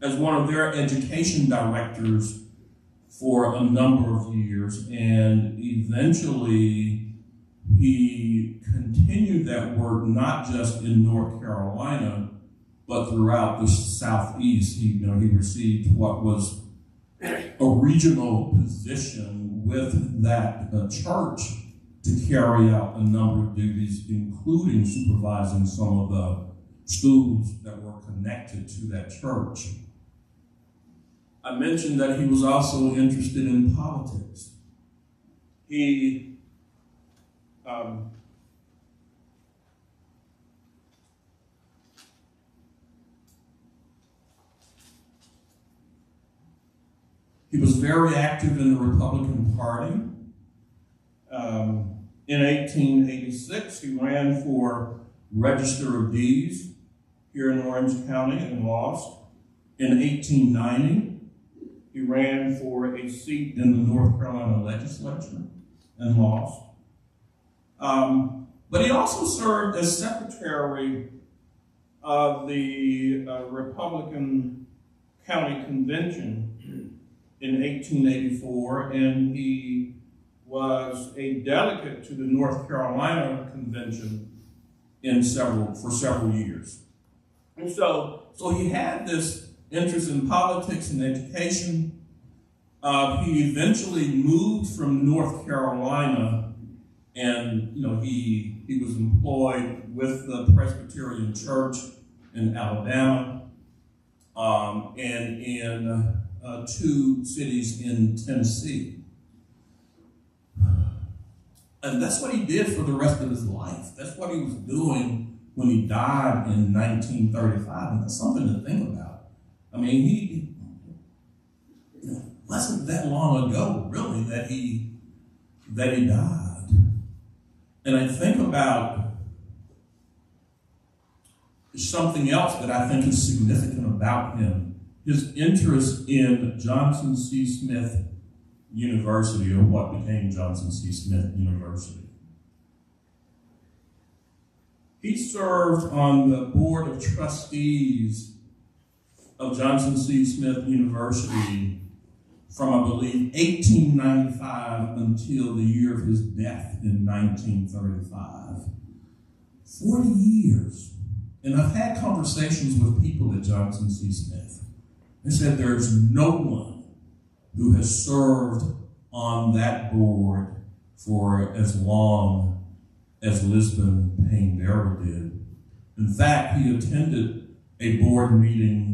as one of their education directors for a number of years, and eventually he continued that work not just in North Carolina, but throughout the Southeast. He received what was a regional position with that church to carry out a number of duties, including supervising some of the schools that were connected to that church. I mentioned that he was also interested in politics. He was very active in the Republican Party. In 1886, he ran for Register of Deeds here in Orange County and lost. In 1890, he ran for a seat in the North Carolina legislature and lost. But he also served as secretary of the Republican County Convention in 1884, and he was a delegate to the North Carolina Convention for several years. And so he had this interest in politics and education. He eventually moved from North Carolina, and he was employed with the Presbyterian Church in Alabama, and in 2 cities in Tennessee. And that's what he did for the rest of his life. That's what he was doing when he died in 1935, and that's something to think about. I mean, it wasn't that long ago, really, that he died. And I think about something else that I think is significant about him: his interest in Johnson C. Smith University, or what became Johnson C. Smith University. He served on the board of trustees of Johnson C. Smith University from, I believe, 1895 until the year of his death in 1935. 40 years. And I've had conversations with people at Johnson C. Smith. They said there's no one who has served on that board for as long as Lisbon Payne Berry did. In fact, he attended a board meeting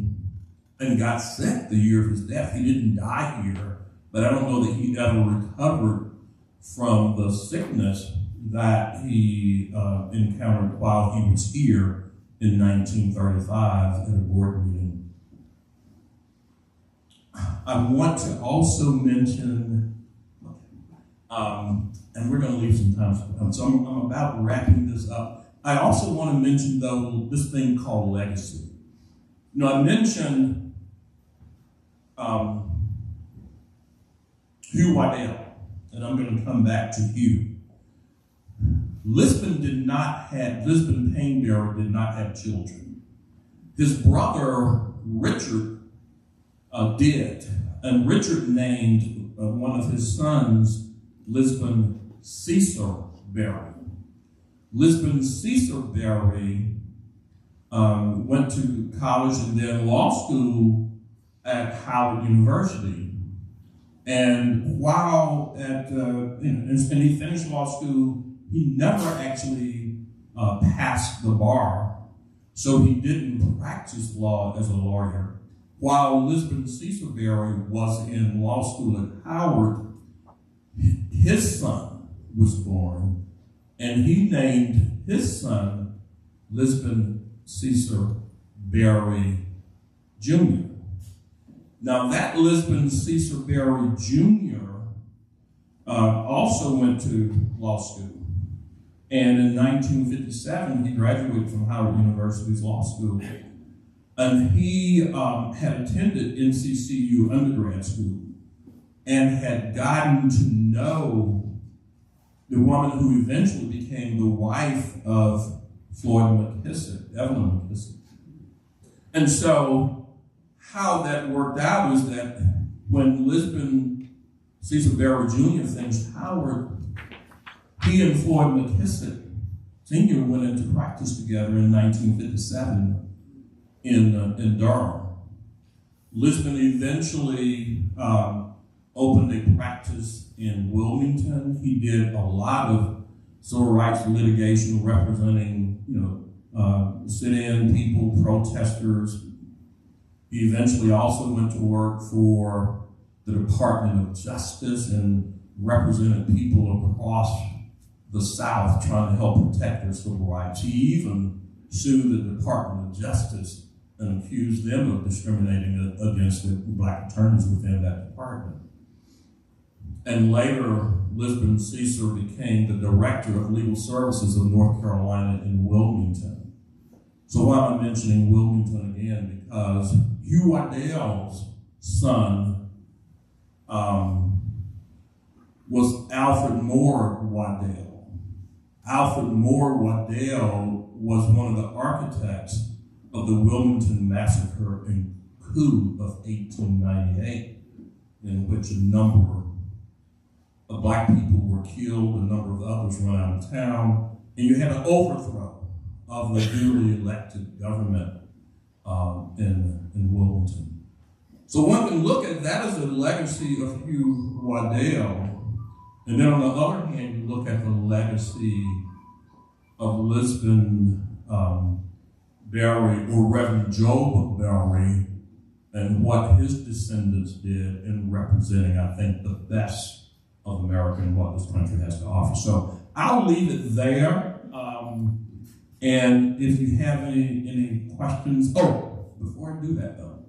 and got sick the year of his death. He didn't die here, but I don't know that he ever recovered from the sickness that he encountered while he was here in 1935 at a board meeting. I want to also mention, and we're going to leave some time for them, so I'm about wrapping this up. I also want to mention, though, this thing called legacy. I mentioned Hugh Waddell, and I'm going to come back to Hugh. Lisbon Payne Berry did not have children. His brother, Richard, did. And Richard named one of his sons Lisbon Cecil Berry. Lisbon Cecil Berry went to college and then law school at Howard University. And while and he finished law school, he never actually passed the bar. So he didn't practice law as a lawyer. while Lisbon Cecil Berry was in law school at Howard, his son was born, and he named his son Lisbon Cecil Berry Jr. Now that Lisbon Cecil Berry Jr. Also went to law school. And in 1957, he graduated from Howard University's law school. And he had attended NCCU undergrad school and had gotten to know the woman who eventually became the wife of Floyd McKissick, Evelyn McKissick. And so how that worked out is that when Lisbon Cecil Berry Jr. finished Howard, he and Floyd McKissick Sr. went into practice together in 1957 in Durham. Lisbon eventually opened a practice in Wilmington. He did a lot of civil rights litigation representing, sit-in people, protesters. He eventually also went to work for the Department of Justice and represented people across the South trying to help protect their civil rights. He even sued the Department of Justice and accused them of discriminating against the black attorneys within that department. And later, Lisbon Cecil became the Director of Legal Services of North Carolina in Wilmington. So why am I mentioning Wilmington again? Because Hugh Waddell's son was Alfred Moore Waddell. Alfred Moore Waddell was one of the architects of the Wilmington Massacre and coup of 1898, in which a number of black people were killed, a number of others run out of town, and you had an overthrow of the newly elected government in Wilmington. So one can look at that as a legacy of Hugh Waddell, and then on the other hand, you look at the legacy of Lisbon Berry, or Reverend Job Berry, and what his descendants did in representing, I think, the best of America and what this country has to offer. So I'll leave it there. And if you have any questions, before I do that though,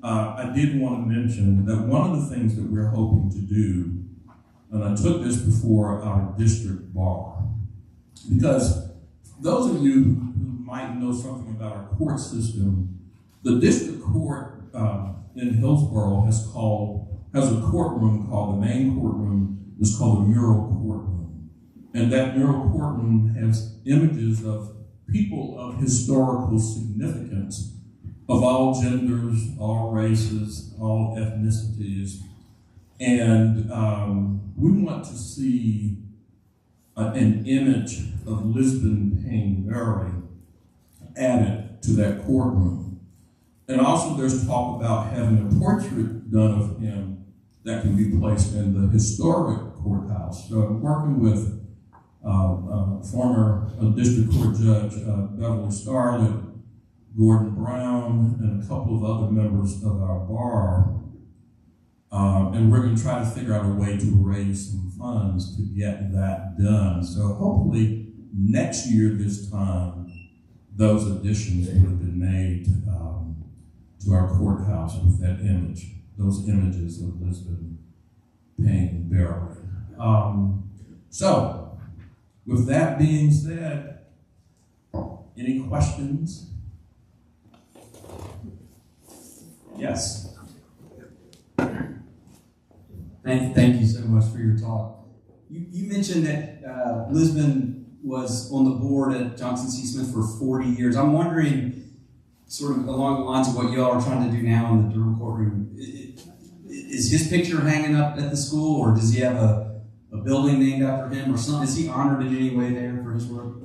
I did want to mention that one of the things that we're hoping to do, and I took this before our district bar, because those of you who might know something about our court system, the district court in Hillsborough has a courtroom called, the main courtroom is called the mural courtroom. And that mural courtroom has images of people of historical significance of all genders, all races, all ethnicities. And we want to see an image of Lisbon Payne Berry added to that courtroom. And also there's talk about having a portrait done of him that can be placed in the historic courthouse. So I'm working with former district court judge Beverly Scarlett, Gordon Brown, and a couple of other members of our bar. And we're going to try to figure out a way to raise some funds to get that done. So hopefully next year this time, those additions would have been made to our courthouse with that image, those images of Lisbon Payne Berry. So, with that being said, any questions? Yes. Thank you so much for your talk. You mentioned that Lisbon was on the board at Johnson C. Smith for 40 years. I'm wondering, sort of along the lines of what y'all are trying to do now in the Durham courtroom, is his picture hanging up at the school, or does he have a building named after him or something? Is he honored in any way there for his work?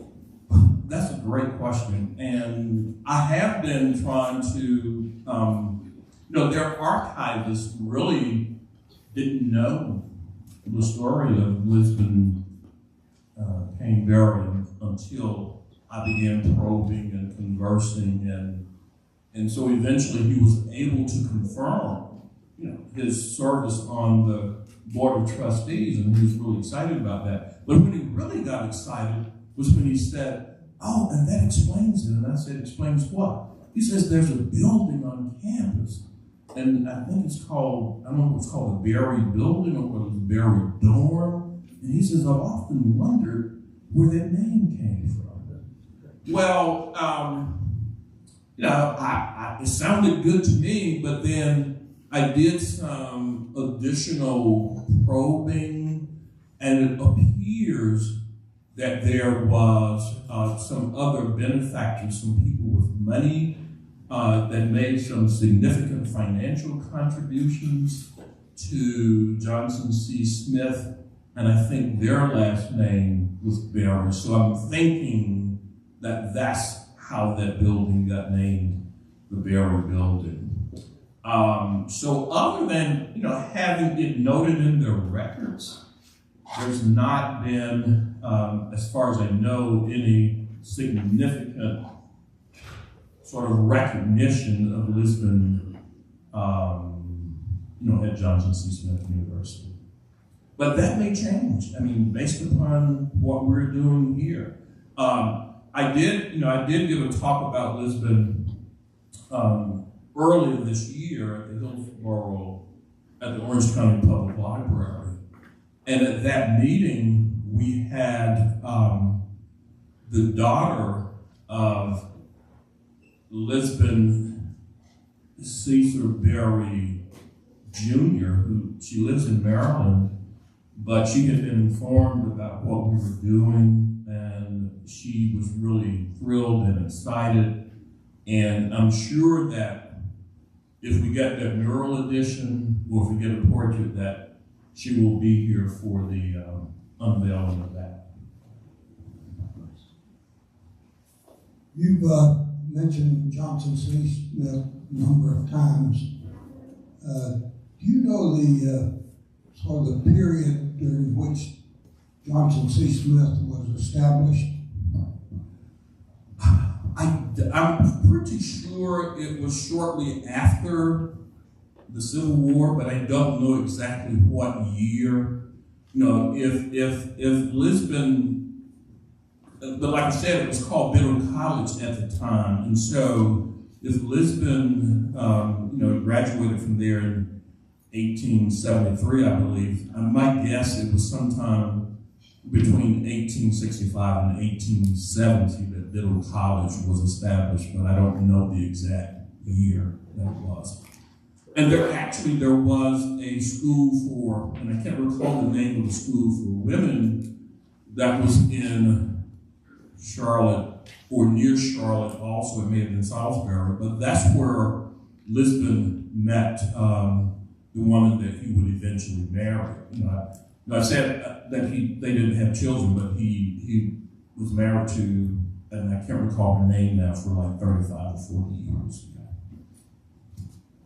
That's a great question. And I have been trying to, their archivists really didn't know the story of Lisbon Payne Berry until I began probing and conversing And so eventually he was able to confirm, his service on the Board of Trustees, and he was really excited about that. But when he really got excited was when he said, "Oh, and that explains it." And I said, "Explains what?" He says, "There's a building on campus, and I think it's called, I don't know if it's called the Berry Building or whether it's Berry Dorm." And he says, "I've often wondered where that name came from." Well, it sounded good to me, but then I did some additional probing, and it appears that there was some other benefactors, some people with money that made some significant financial contributions to Johnson C. Smith, and I think their last name was Berry. So I'm thinking that that's how that building got named the Berry Building. So other than having it noted in their records, there's not been, as far as I know, any significant sort of recognition of Lisbon, at Johnson C. Smith University. But that may change. I mean, based upon what we're doing here. I did give a talk about Lisbon earlier this year at the Hillsborough, at the Orange County Public Library. And at that meeting, we had the daughter of Lisbon Cesar Berry Jr., who she lives in Maryland, but she had been informed about what we were doing, and she was really thrilled and excited. And I'm sure that if we get that mural edition, or if we get a portrait, that she will be here for the unveiling of that. You've mentioned Johnson C. Smith a number of times. Do you know the sort of the period during which Johnson C. Smith was established? I'm pretty sure it was shortly after the Civil War, but I don't know exactly what year. If Lisbon, but like I said, it was called Biddle College at the time, and so if Lisbon, graduated from there in 1873, I believe, my guess it was sometime between 1865 and 1870 that Biddle College was established, but I don't know the exact year that it was. And there was a school for, and I can't recall the name of the school for women that was in Charlotte or near Charlotte also. It may have been Salisbury, but that's where Lisbon met the woman that he would eventually marry. I said that they didn't have children, but he was married to, and I can't recall her name now, for like 35 or 40 years.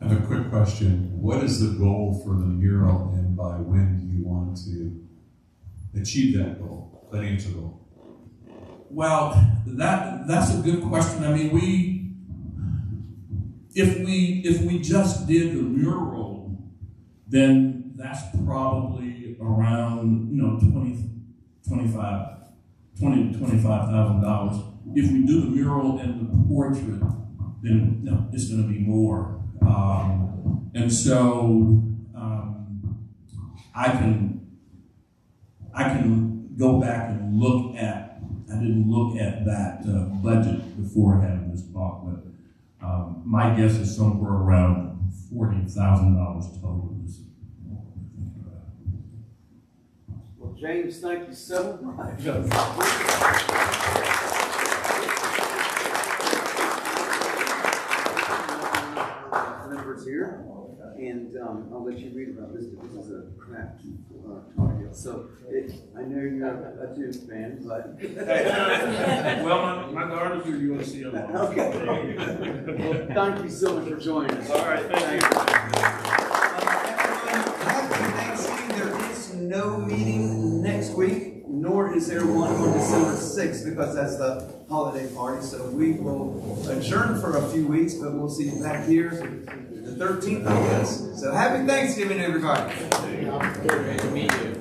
I have a quick question. What is the goal for the mural, and by when do you want to achieve that goal, financial goal? Well, that's a good question. I mean, if we just did the mural, then that's probably around $20,000 to $25,000. If we do the mural and the portrait, then it's going to be more. And so I can go back and look at. I didn't look at that budget before having this talk, but my guess is somewhere around $40,000 total. Well, James, thank you so much. Members here, and I'll let you read about this. This is a craft target. So I know you're a Duke fan, but well, my daughter's here. You want to see her? Okay. Well, thank you so much for joining us. All right, thank you. Happy Thanksgiving. There is no meeting next week, nor is there one on December 6th, because that's the holiday party. So we will adjourn for a few weeks, but we'll see you back here the 13th, I guess. So happy Thanksgiving, everybody. Great to meet you.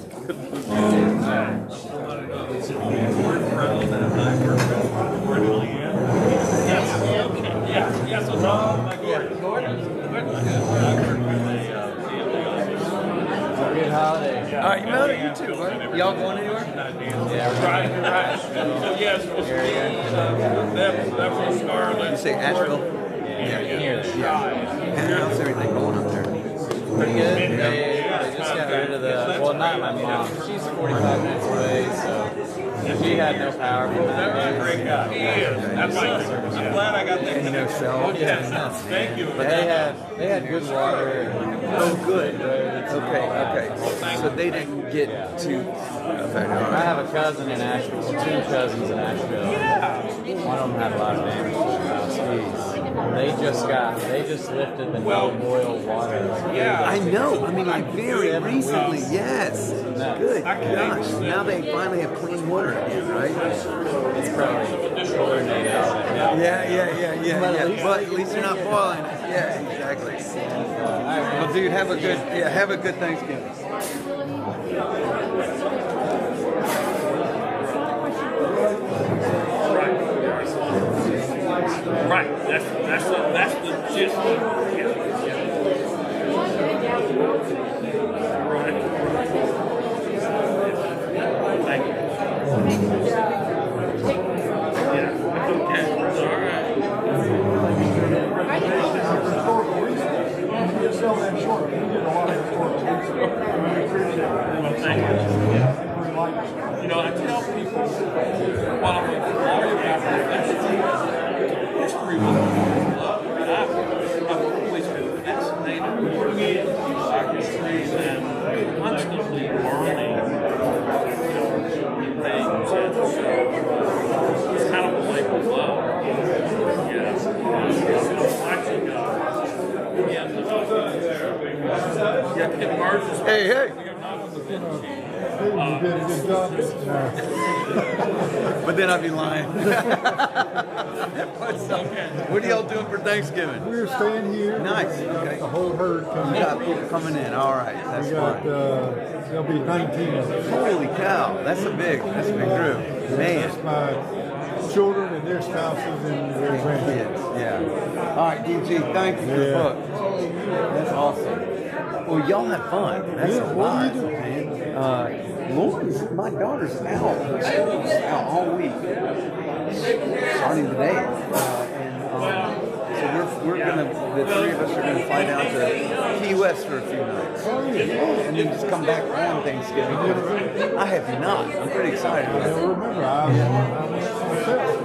Good holiday. All right, you know you too, buddy. Y'all going anywhere? Yeah, Right. Yes, it was me, that was Scarlett. You say Asheville? How's everything going up there? pretty good. They just got rid of the, well, not my mom. She's 45 minutes away, so she had no power from that. Great guy. That's right. I'm glad I got that. And you know, so Yes, thank you. They had good water. Oh, good. Okay. So they didn't get too affected. I have a cousin in Asheville, 2 cousins in Asheville. One of them had a lot of damage to their house. They just lifted the no boil water. I know. I mean, like very recently. Yes. Good gosh. Now they finally have clean water again, right? It's probably chlorinated all that. Yeah. But at least you're not boiling it. Yeah, exactly. Well, dude, have a good Thanksgiving. Right. That's the gist. Right. Thank you. Yeah. Okay. All right. Well, thank you. You know, I tell people while I'm a lawyer, history was I've always been fascinated with our history and constantly learning things, and so it's kind of a labor of love. Watching it merges. Hey. You did a good job. But then I'd be lying. What are y'all doing for Thanksgiving? We're staying here. Nice. Okay. The whole herd coming. You got people coming in. All right. That's We got, fun. there'll be 19 of us. Holy cow. That's a big group. Man. That's my children and their spouses and their grandkids. Yeah. All right, DG, thank you for the book. That's awesome. Well, y'all have fun. That's a lot, man. Lauren's, my daughter's out. School's out all week. Starting today. So we're gonna, the 3 of us are gonna fly down to Key West for a few nights. And then just come back on Thanksgiving. I have not. I'm pretty excited. I don't remember. I'm myself.